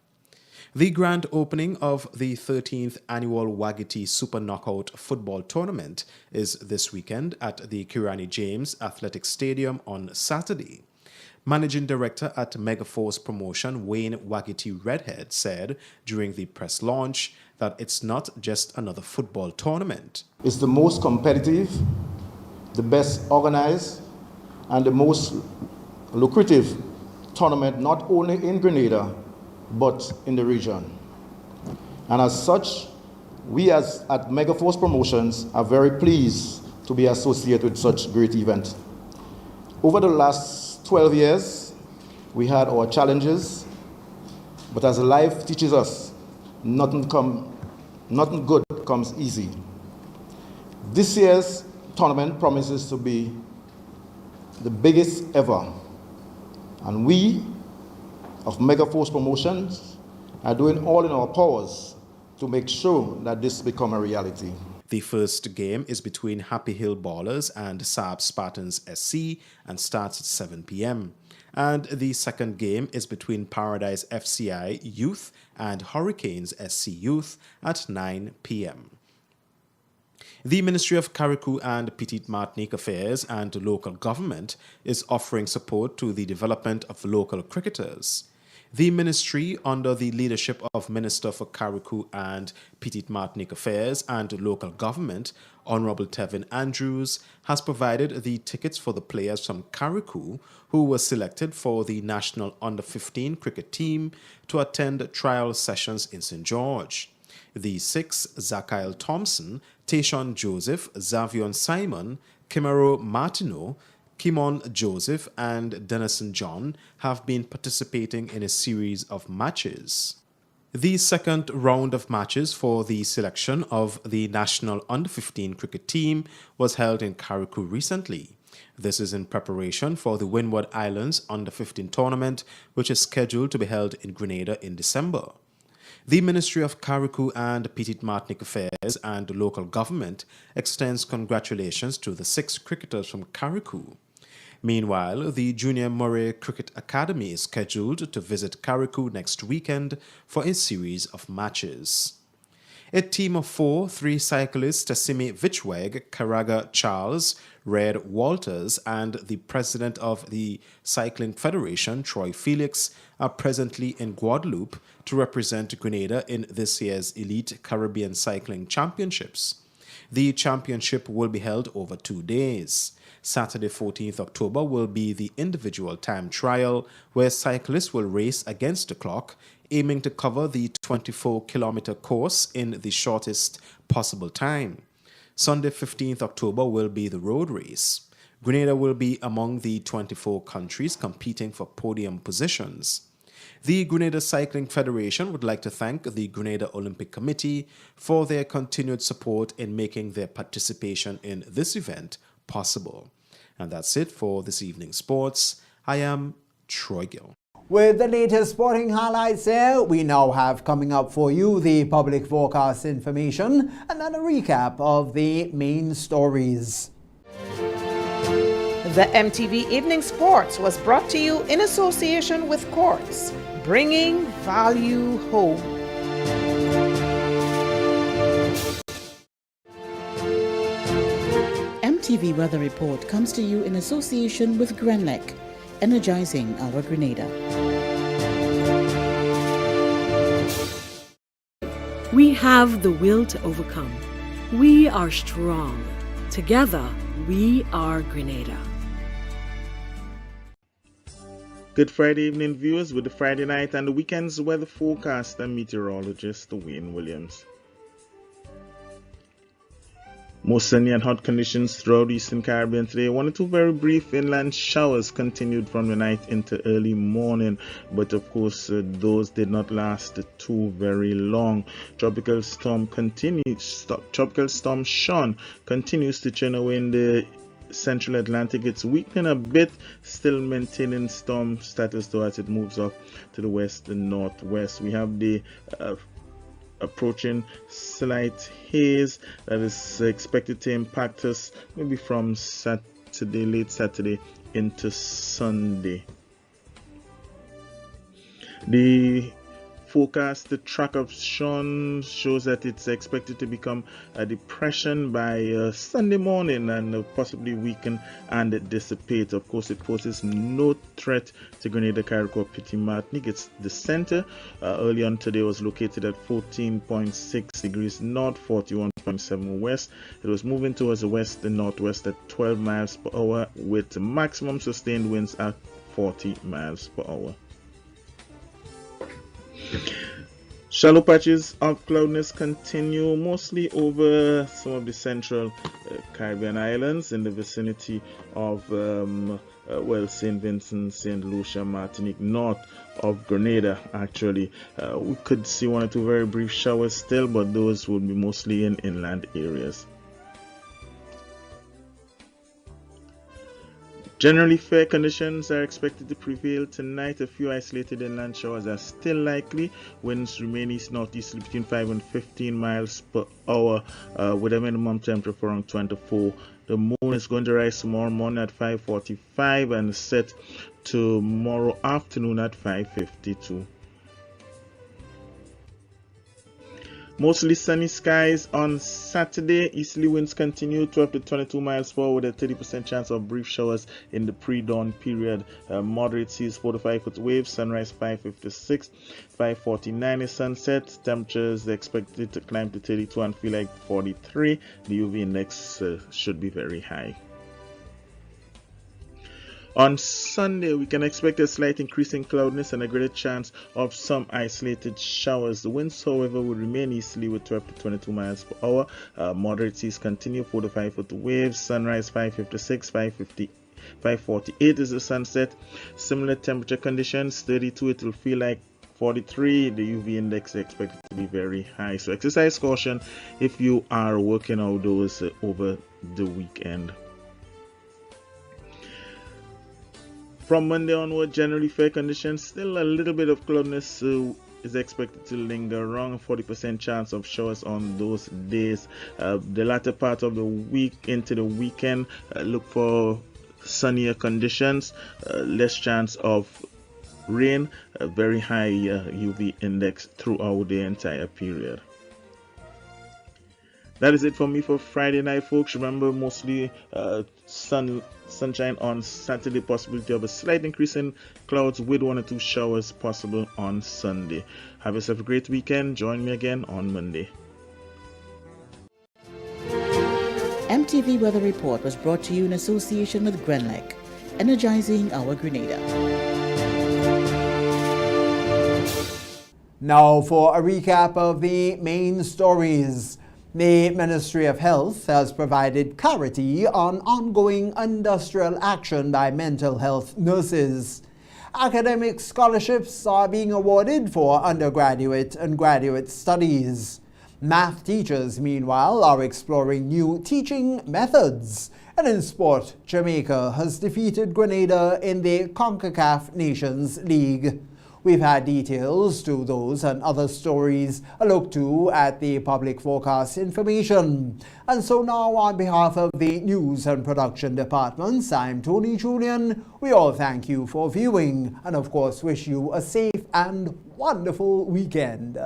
The grand opening of the 13th annual Wagiti Super Knockout football tournament is this weekend at the Kirani James Athletic Stadium on Saturday. Managing Director at Megaforce Promotion Wayne Wagiti Redhead said during the press launch that it's not just another football tournament. It's the most competitive, the best organized, and the most lucrative tournament not only in Grenada but in the region. And as such, we at Megaforce Promotions are very pleased to be associated with such great event. Over the last 12 years, we had our challenges, but as life teaches us, nothing good comes easy. This year's tournament promises to be the biggest ever, and we of Megaforce Promotions are doing all in our powers to make sure that this becomes a reality. The first game is between Happy Hill Ballers and Saab Spartans SC and starts at 7 p.m. And the second game is between Paradise FCI Youth and Hurricanes SC Youth at 9 p.m. The Ministry of Carriacou and Petite Martinique Affairs and Local Government is offering support to the development of local cricketers. The ministry, under the leadership of Minister for Carriacou and Petite Martinique Affairs and Local Government, Honorable Tevin Andrews, has provided the tickets for the players from Carriacou who were selected for the national under-15 cricket team to attend trial sessions in St. George. The 6, Zakail Thompson, Tayshaun Joseph, Xavion Simon, Kimaro Martineau, Kimon Joseph and Denison John have been participating in a series of matches. The second round of matches for the selection of the national under-15 cricket team was held in Carriacou recently. This is in preparation for the Windward Islands under-15 tournament, which is scheduled to be held in Grenada in December. The Ministry of Carriacou and Petite Martinique Affairs and Local Government extends congratulations to the 6 cricketers from Carriacou. Meanwhile, the Junior Murray Cricket Academy is scheduled to visit Carriacou next weekend for a series of matches. A team of 4, 3 cyclists, Tessimi Vichweg, Karaga Charles, Red Walters, and the president of the Cycling Federation, Troy Felix, are presently in Guadeloupe to represent Grenada in this year's Elite Caribbean Cycling Championships. The championship will be held over 2 days. Saturday, 14th October, will be the individual time trial where cyclists will race against the clock, aiming to cover the 24-kilometer course in the shortest possible time. Sunday, 15th October, will be the road race. Grenada will be among the 24 countries competing for podium positions. The Grenada Cycling Federation would like to thank the Grenada Olympic Committee for their continued support in making their participation in this event possible. And that's it for this evening's sports. I am Troy Gill. With the latest sporting highlights there, we now have coming up for you the public forecast information and then a recap of the main stories. The MTV Evening Sports was brought to you in association with Courts, bringing value home. MTV Weather Report comes to you in association with Grenlec, energizing our Grenada. We have the will to overcome. We are strong. Together, we are Grenada. Good Friday evening, viewers, with the Friday night and the weekend's weather forecast and meteorologist Wayne Williams. Most sunny and hot conditions throughout the Eastern Caribbean today. 1 or 2 very brief inland showers continued from the night into early morning, but of course those did not last too very long. Tropical storm Sean continues to churn away in the Central Atlantic. It's weakening a bit, still maintaining storm status though as it moves off to the west and northwest. We have the approaching slight haze that is expected to impact us maybe from late Saturday into Sunday. The forecast, the track of Sean shows that it's expected to become a depression by Sunday morning and possibly weaken and dissipate. Of course, it poses no threat to Grenada, Carriacou, Petit Martinique. It's the center. Early on today was located at 14.6 degrees north, 41.7 west. It was moving towards the west and northwest at 12 miles per hour with maximum sustained winds at 40 miles per hour. Shallow patches of cloudiness continue mostly over some of the central Caribbean islands in the vicinity of St. Vincent, St. Lucia, Martinique, north of Grenada. Actually, we could see 1 or 2 very brief showers still, but those would be mostly in inland areas. Generally, fair conditions are expected to prevail tonight. A few isolated inland showers are still likely. Winds remain east-northeasterly between 5 and 15 miles per hour with a minimum temperature of around 24. The moon is going to rise tomorrow morning at 5:45 and set tomorrow afternoon at 5:52. Mostly sunny skies on Saturday. Easterly winds continue 12 to 22 miles per hour with a 30% chance of brief showers in the pre-dawn period. Moderate seas, 4 to 5 foot waves. Sunrise 5:56. 5:49 is sunset. Temperatures expected to climb to 32 and feel like 43. The UV index should be very high. On Sunday, we can expect a slight increase in cloudiness and a greater chance of some isolated showers. The winds, however, will remain easterly with 12 to 22 miles per hour. Moderate seas continue, 4 to 5 foot waves. Sunrise 5:56, 5:48 is the sunset. Similar temperature conditions, 32, it will feel like 43. The UV index is expected to be very high. So exercise caution if you are working outdoors over the weekend. From Monday onward, generally fair conditions. Still a little bit of cloudiness is expected to linger around. 40% chance of showers on those days. The latter part of the week into the weekend, look for sunnier conditions, less chance of rain, a very high UV index throughout the entire period. That is it for me for Friday night, folks. Remember, mostly sunshine on Saturday, possibility of a slight increase in clouds with 1 or 2 showers possible on Sunday. Have yourself a great weekend. Join me again on Monday. MTV Weather Report was brought to you in association with Grenlec, energizing our Grenada. Now for a recap of the main stories. The Ministry of Health has provided clarity on ongoing industrial action by mental health nurses. Academic scholarships are being awarded for undergraduate and graduate studies. Math teachers, meanwhile, are exploring new teaching methods. And in sport, Jamaica has defeated Grenada in the CONCACAF Nations League. We've had details to those and other stories a look to at the public forecast information. And so now, on behalf of the News and Production Departments, I'm Tony Julian. We all thank you for viewing and of course wish you a safe and wonderful weekend.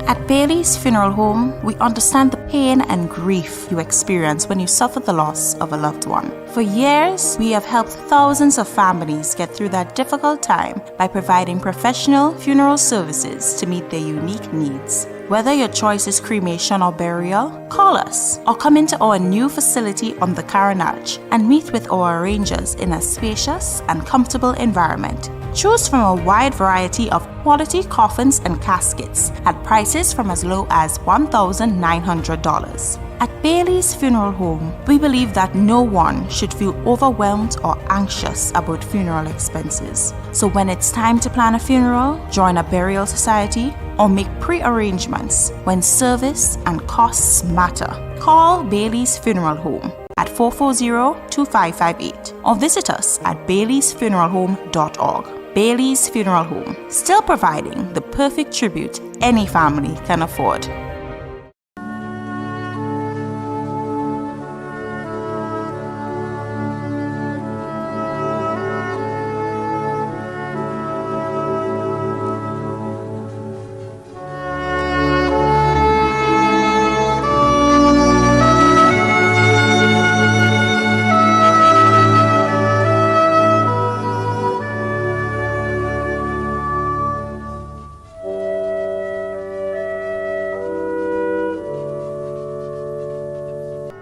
At Bailey's Funeral Home, we understand the pain and grief you experience when you suffer the loss of a loved one. For years, we have helped thousands of families get through that difficult time by providing professional funeral services to meet their unique needs. Whether your choice is cremation or burial, call us or come into our new facility on the Carenage and meet with our arrangers in a spacious and comfortable environment. Choose from a wide variety of quality coffins and caskets at prices from as low as $1,900. At Bailey's Funeral Home, we believe that no one should feel overwhelmed or anxious about funeral expenses. So when it's time to plan a funeral, join a burial society, or make pre-arrangements when service and costs matter, call Bailey's Funeral Home at 440-2558 or visit us at baileysfuneralhome.org. Bailey's Funeral Home, still providing the perfect tribute any family can afford.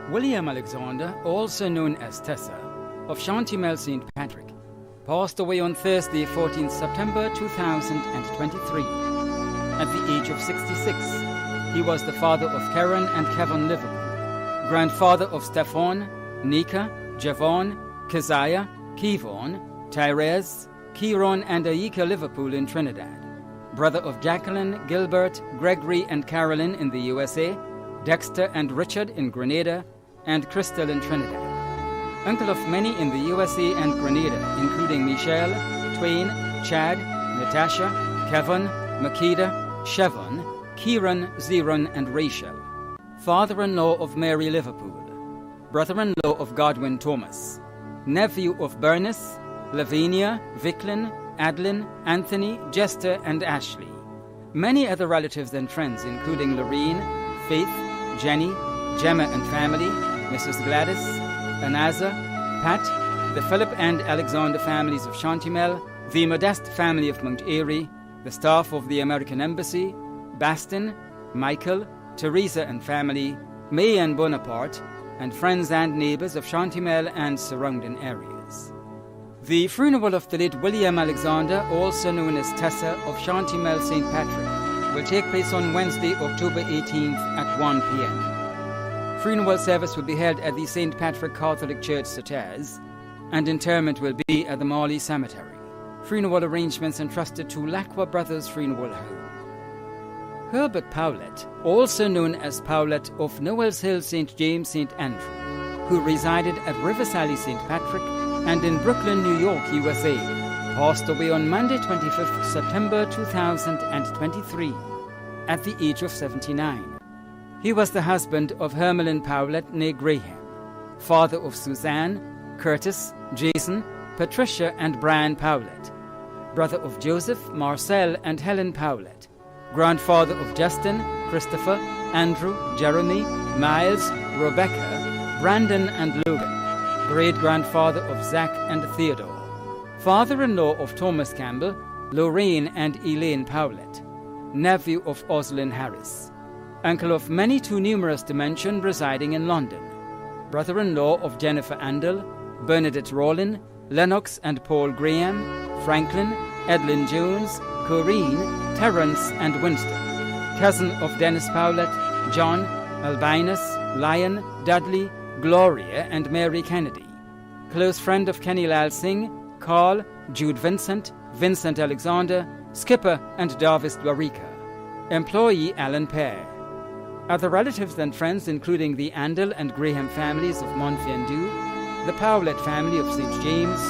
William Alexander, also known as Tessa, of Chantymel St. Patrick, passed away on Thursday, 14th September 2023. At the age of 66, he was the father of Karen and Kevin Liverpool, grandfather of Stefan, Nika, Javon, Keziah, Kevon, Tyrese, Kieron and Aika Liverpool in Trinidad, brother of Jacqueline, Gilbert, Gregory and Carolyn in the USA, Dexter and Richard in Grenada, and Crystal in Trinidad. Uncle of many in the USA and Grenada, including Michelle, Twain, Chad, Natasha, Kevin, Makeda, Chevon, Kieran, Zeron, and Rachel. Father-in-law of Mary Liverpool. Brother-in-law of Godwin Thomas. Nephew of Bernice, Lavinia, Vicklin, Adeline, Anthony, Jester, and Ashley. Many other relatives and friends, including Lorene, Faith, Jenny, Gemma and family, Mrs. Gladys, Anaza, Pat, the Philip and Alexander families of Chantymel, the Modeste family of Mount Airy, the staff of the American Embassy, Baston, Michael, Teresa and family, May and Bonaparte, and friends and neighbors of Chantymel and surrounding areas. The funeral of the late William Alexander, also known as Tessa of Chantymel St. Patrick, will take place on Wednesday, October 18th at 1 p.m. Funeral service will be held at the St. Patrick Catholic Church, Sauters, and interment will be at the Marley Cemetery. Funeral arrangements entrusted to Lacqua Brothers Funeral Home. Herbert Powlett, also known as Powlett of Noel's Hill St. James St. Andrew, who resided at River Sally St. Patrick and in Brooklyn, New York, USA, passed away on Monday, 25th September 2023, at the age of 79. He was the husband of Hermelin Powlett née Graham, father of Suzanne, Curtis, Jason, Patricia, and Brian Powlett, brother of Joseph, Marcel, and Helen Powlett, grandfather of Justin, Christopher, Andrew, Jeremy, Miles, Rebecca, Brandon, and Logan, great-grandfather of Zach and Theodore, father-in-law of Thomas Campbell, Lorraine and Elaine Powlett, nephew of Oslin Harris, uncle of many too numerous to mention residing in London, brother-in-law of Jennifer Andel, Bernadette Rawlin, Lennox and Paul Graham, Franklin, Edlin Jones, Corinne, Terence and Winston, cousin of Dennis Powlett, John, Albinus, Lion, Dudley, Gloria and Mary Kennedy, close friend of Kenny Lal Singh, Carl, Jude Vincent, Vincent Alexander, Skipper and Darvis Dwarika, employee Alan Pear. Other relatives and friends including the Andel and Graham families of Montfendu, the Powlett family of St. James,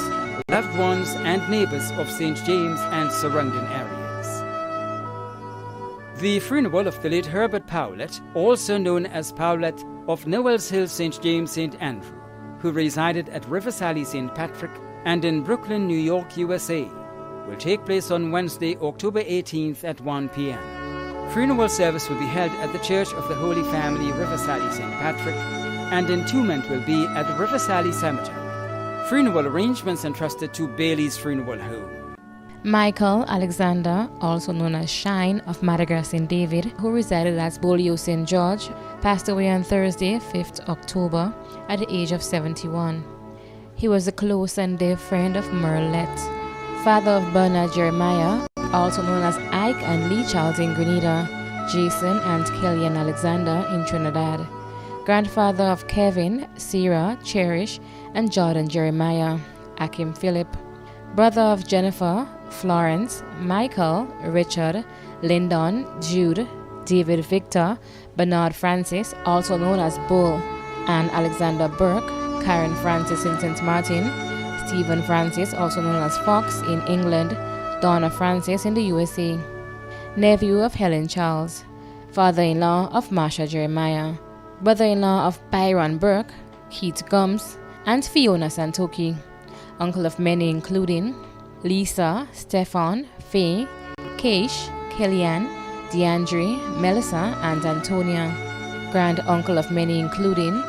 loved ones and neighbors of St. James and surrounding areas. The funeral of the late Herbert Powlett, also known as Powlett of Noel's Hill St. James St. Andrew, who resided at River Sally St. Patrick and in Brooklyn, New York, USA, will take place on Wednesday, October 18th at 1 p.m. Funeral service will be held at the Church of the Holy Family, Riversally St. Patrick, and entombment will be at the Riversally Cemetery. Funeral arrangements entrusted to Bailey's Funeral Home. Michael Alexander, also known as Shine, of Madagascar St. David, who resided at Bolio St. George, passed away on Thursday, 5th October, at the age of 71. He was a close and dear friend of Merlette. Father of Bernard Jeremiah, also known as Ike and Lee Charles in Grenada, Jason and Kellyanne Alexander in Trinidad. Grandfather of Kevin, Sarah, Cherish, and Jordan Jeremiah, Akim Philip. Brother of Jennifer, Florence, Michael, Richard, Lyndon, Jude, David Victor, Bernard Francis, also known as Bull, and Alexander Burke, Karen Francis in St. Martin, Stephen Francis, also known as Fox in England, Donna Francis in the USA. Nephew of Helen Charles, father-in-law of Marsha Jeremiah, brother-in-law of Byron Burke, Keith Gums, and Fiona Santoki. Uncle of many including Lisa, Stefan, Faye, Keish, Kellyanne, DeAndre, Melissa, and Antonia. Grand uncle of many including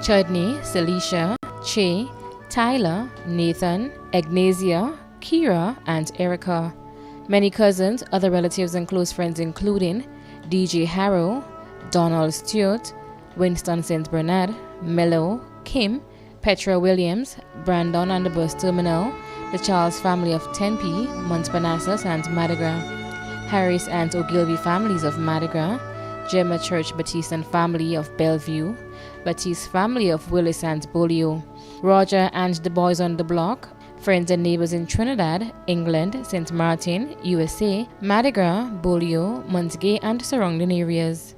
Chudney, Celicia, Che, Tyler, Nathan, Ignacia, Kira, and Erica. Many cousins, other relatives and close friends including DJ Harrow, Donald Stewart, Winston St. Bernard, Mello, Kim, Petra Williams, Brandon and the Bus Terminal, the Charles family of Tempe, Montparnasse and Madagascar, Harris and Ogilvy families of Madagascar, Gemma Church Baptiste and family of Bellevue, Baptiste family of Willis and Bolio, Roger and the Boys on the Block, friends and neighbors in Trinidad, England, St. Martin, USA, Madagascar, Bolio, Montague and surrounding areas.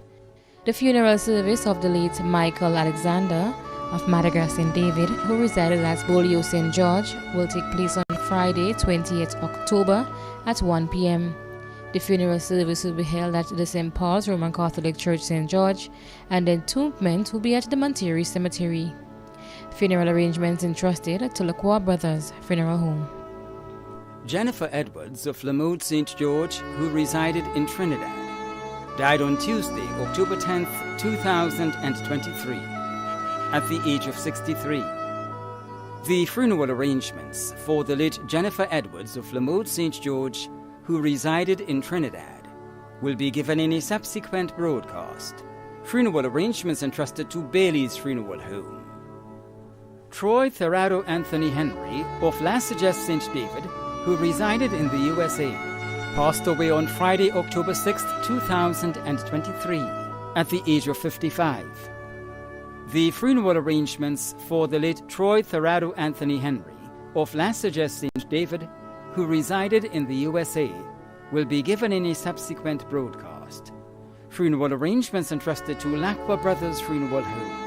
The funeral service of the late Michael Alexander of Madagascar St. David, who resided at Bolio St. George, will take place on Friday, 28th October at 1 p.m. The funeral service will be held at the St. Paul's Roman Catholic Church St. George, and the entombment will be at the Monterey Cemetery. Funeral arrangements entrusted to Lacroix Brothers Funeral Home. Jennifer Edwards of Lamode St. George, who resided in Trinidad, died on Tuesday, October 10th, 2023, at the age of 63. The funeral arrangements for the late Jennifer Edwards of Lamode St. George, who resided in Trinidad, will be given in a subsequent broadcast. Funeral arrangements entrusted to Bailey's Funeral Home. Troy Therado Anthony Henry of Lassages St. David, who resided in the USA, passed away on Friday, October 6, 2023, at the age of 55. The funeral arrangements for the late Troy Therado Anthony Henry of Lassages St. David, who resided in the USA, will be given in a subsequent broadcast. Funeral arrangements entrusted to Lacroix Brothers Funeral Home.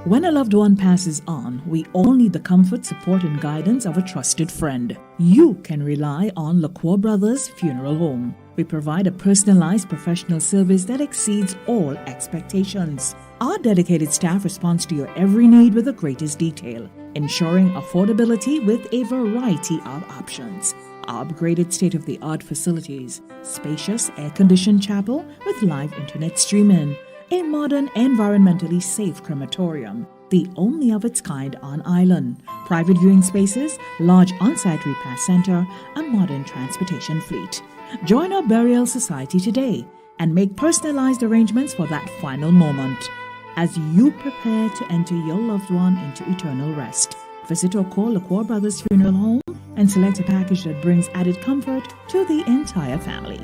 When a loved one passes on, we all need the comfort, support, and guidance of a trusted friend. You can rely on Lacroix Brothers Funeral Home. We provide a personalized professional service that exceeds all expectations. Our dedicated staff responds to your every need with the greatest detail, ensuring affordability with a variety of options. Our upgraded state-of-the-art facilities, spacious air-conditioned chapel with live internet streaming, a modern, environmentally safe crematorium, the only of its kind on island, private viewing spaces, large on-site repast center, a modern transportation fleet. Join our burial society today and make personalized arrangements for that final moment as you prepare to enter your loved one into eternal rest. Visit or call Lacroix Brothers Funeral Home and select a package that brings added comfort to the entire family.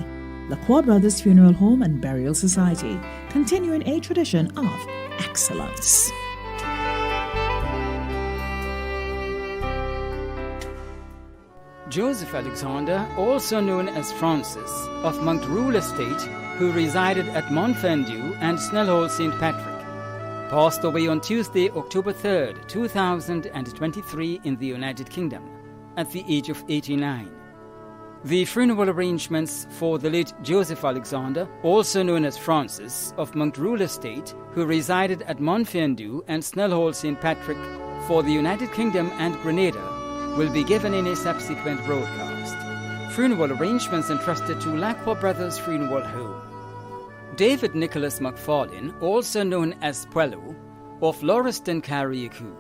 Lacroix Brothers Funeral Home and Burial Society, continuing a tradition of excellence. Joseph Alexander, also known as Francis, of Montrule Estate, who resided at Montfendu and Snellhall St. Patrick, passed away on Tuesday, October 3rd, 2023 in the United Kingdom, at the age of 89. The funeral arrangements for the late Joseph Alexander, also known as Francis, of Montrule Estate, who resided at Montfendu and Snellhall St. Patrick for the United Kingdom and Grenada, will be given in a subsequent broadcast. Funeral arrangements entrusted to Lacroix Brothers Funeral Home. David Nicholas McFarlane, also known as Puello, of Lauriston, Carriacou,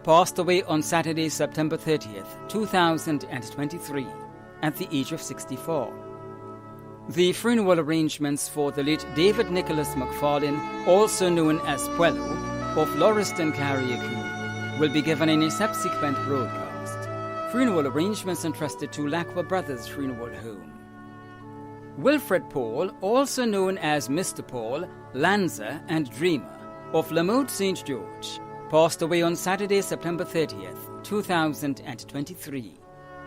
passed away on Saturday, September 30th, 2023, at the age of 64. The funeral arrangements for the late David Nicholas McFarlane, also known as Puello, of Lauriston, Carriacou, will be given in a subsequent broadcast. Funeral arrangements entrusted to Lacqua Brothers Funeral Home. Wilfred Paul, also known as Mr. Paul, Lanza and Dreamer, of Lamotte St. George, passed away on Saturday, September 30th, 2023,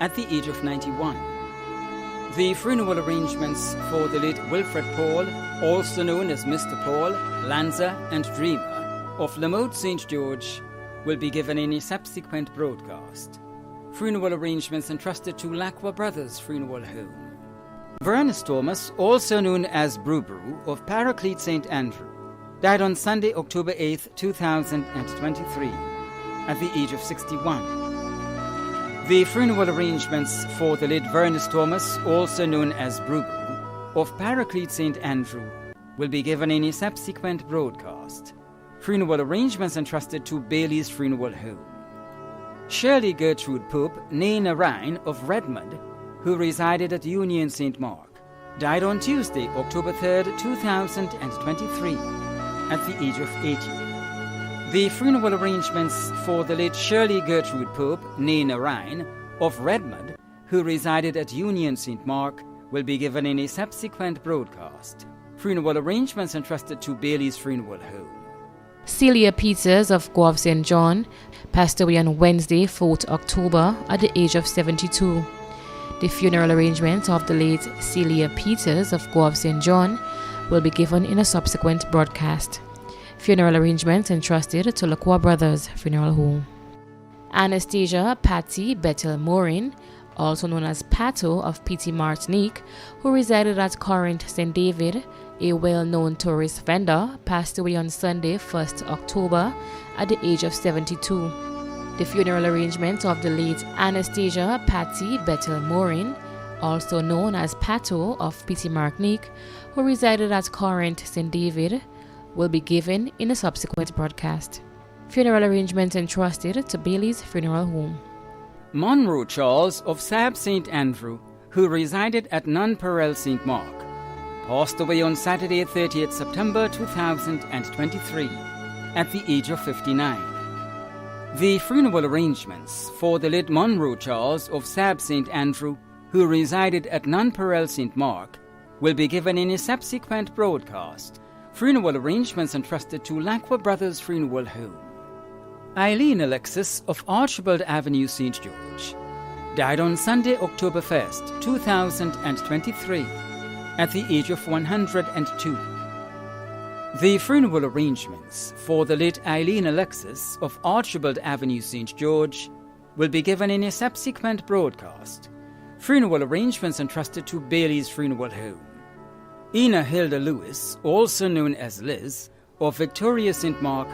at the age of 91. The funeral arrangements for the late Wilfred Paul, also known as Mr. Paul, Lanza and Dreamer, of Lamotte St. George, will be given in a subsequent broadcast. Funeral arrangements entrusted to Lacqua Brothers Funeral Home. Vernis Thomas, also known as Brew of Paraclete St. Andrew, died on Sunday, October 8, 2023, at the age of 61. The funeral arrangements for the late Vernis Thomas, also known as Brew of Paraclete St. Andrew, will be given in a subsequent broadcast. Funeral arrangements entrusted to Bailey's Funeral Home. Shirley Gertrude Pope, née Narine of Redmond, who resided at Union St. Mark, died on Tuesday, October 3, 2023, at the age of 80. The funeral arrangements for the late Shirley Gertrude Pope, née Narine, of Redmond, who resided at Union St. Mark, will be given in a subsequent broadcast. Funeral arrangements entrusted to Bailey's Funeral Home. Celia Peters of Guelph St. John passed away on Wednesday, 4th October, at the age of 72. The funeral arrangements of the late Celia Peters of Guelph St. John will be given in a subsequent broadcast. Funeral arrangements entrusted to Lacqua Brothers Funeral Home. Anastasia Patty Bethel Morin, also known as Pato of Petite Martinique, who resided at Corinth St. David, a well-known tourist vendor, passed away on Sunday, 1st October, at the age of 72. The funeral arrangements of the late Anastasia Patty Bethel Morin, also known as Pato of Petite Martinique, who resided at Corinth St. David, will be given in a subsequent broadcast. Funeral arrangements entrusted to Bailey's Funeral Home. Monroe Charles of Sab St. Andrew, who resided at Nonpareil St. Mark, passed away on Saturday, 30th September 2023, at the age of 59. The funeral arrangements for the late Monroe Charles of Sab St. Andrew, who resided at Nonpareil St. Mark, will be given in a subsequent broadcast. Funeral arrangements entrusted to Lacqua Brothers Funeral Home. Eileen Alexis of Archibald Avenue, St. George, died on Sunday, October 1st, 2023, at the age of 102. The funeral arrangements for the late Eileen Alexis of Archibald Avenue, St. George, will be given in a subsequent broadcast. Funeral arrangements entrusted to Bailey's Funeral Home. Ina Hilda Lewis, also known as Liz, of Victoria St. Mark,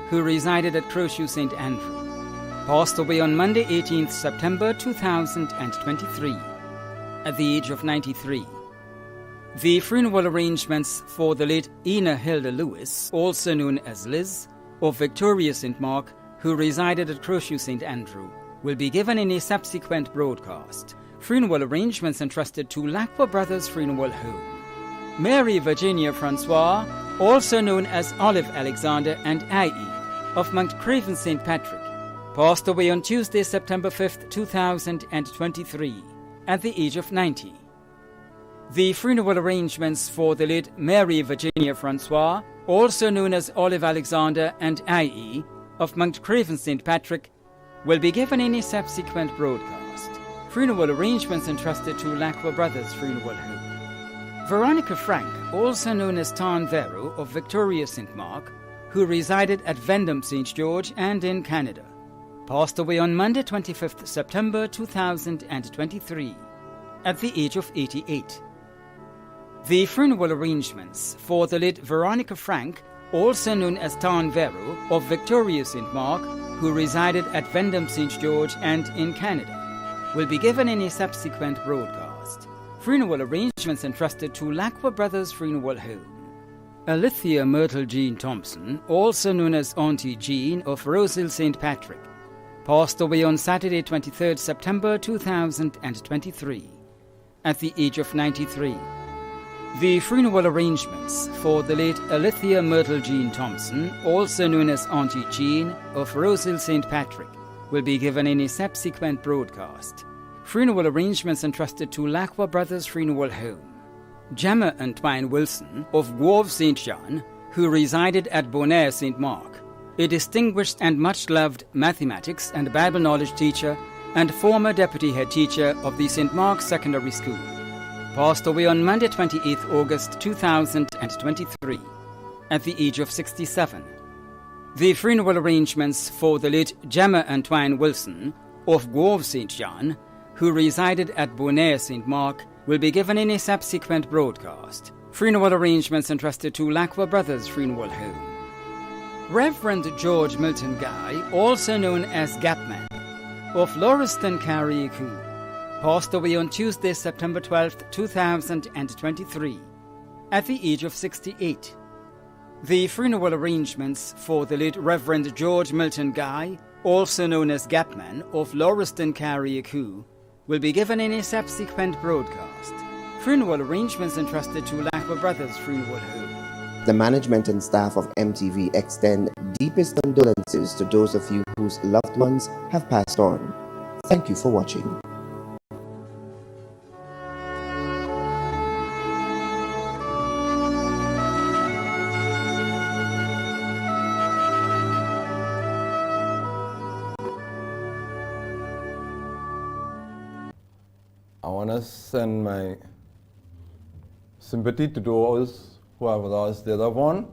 who resided at Crowshoe St. Andrew, passed away on Monday, 18th September 2023, at the age of 93. The funeral arrangements for the late Ina Hilda Lewis, also known as Liz, of Victoria St. Mark, who resided at Crowshoe St. Andrew, will be given in a subsequent broadcast. Funeral arrangements entrusted to Lacqua Brothers Funeral Home. Mary Virginia Francois, also known as Olive Alexander and I.E., of Mount Craven St. Patrick, passed away on Tuesday, September 5th, 2023, at the age of 90. The funeral arrangements for the late Mary Virginia Francois, also known as Olive Alexander and I.E., of Mount Craven St. Patrick, will be given in a subsequent broadcast. Funeral arrangements entrusted to Lacqua Brothers Funeral Home. Veronica Frank, also known as Tarn Vero of Victoria St. Mark, who resided at Vendome St. George and in Canada, passed away on Monday, 25th September 2023, at the age of 88. The funeral arrangements for the late Veronica Frank, also known as Tarn Vero of Victoria St. Mark, who resided at Vendome St. George and in Canada, will be given in a subsequent broadcast. Funeral arrangements entrusted to Lacqua Brothers Funeral Home. Alithia Myrtle Jean Thompson, also known as Auntie Jean of Rosehill St. Patrick, passed away on Saturday 23rd September 2023 at the age of 93. The funeral arrangements for the late Alithia Myrtle Jean Thompson, also known as Auntie Jean of Rosehill St. Patrick, will be given in a subsequent broadcast. Funeral arrangements entrusted to Lacqua Brothers Funeral Home. Gemma and Twine Wilson of Grove St. John, who resided at Bonaire St. Mark, a distinguished and much-loved mathematics and Bible knowledge teacher and former deputy head teacher of the St. Mark's Secondary School, passed away on Monday 28 August 2023 at the age of 67. The funeral arrangements for the late Gemma and Twine Wilson of Grove St. John, who resided at Bonaire St. Mark, will be given in a subsequent broadcast. Funeral arrangements entrusted to Lacqua Brothers Funeral Home. Reverend George Milton Guy, also known as Gapman, of Lauriston, Carriacou, passed away on Tuesday, September 12, 2023, at the age of 68. The funeral arrangements for the late Reverend George Milton Guy, also known as Gapman, of Lauriston, Carriacou, will be given in a subsequent broadcast. Funeral arrangements entrusted to Lacqua Brothers Funeral Home. The management and staff of MTV extend deepest condolences to those of you whose loved ones have passed on. Thank you for watching. I want to send my sympathy to those who have lost their loved one,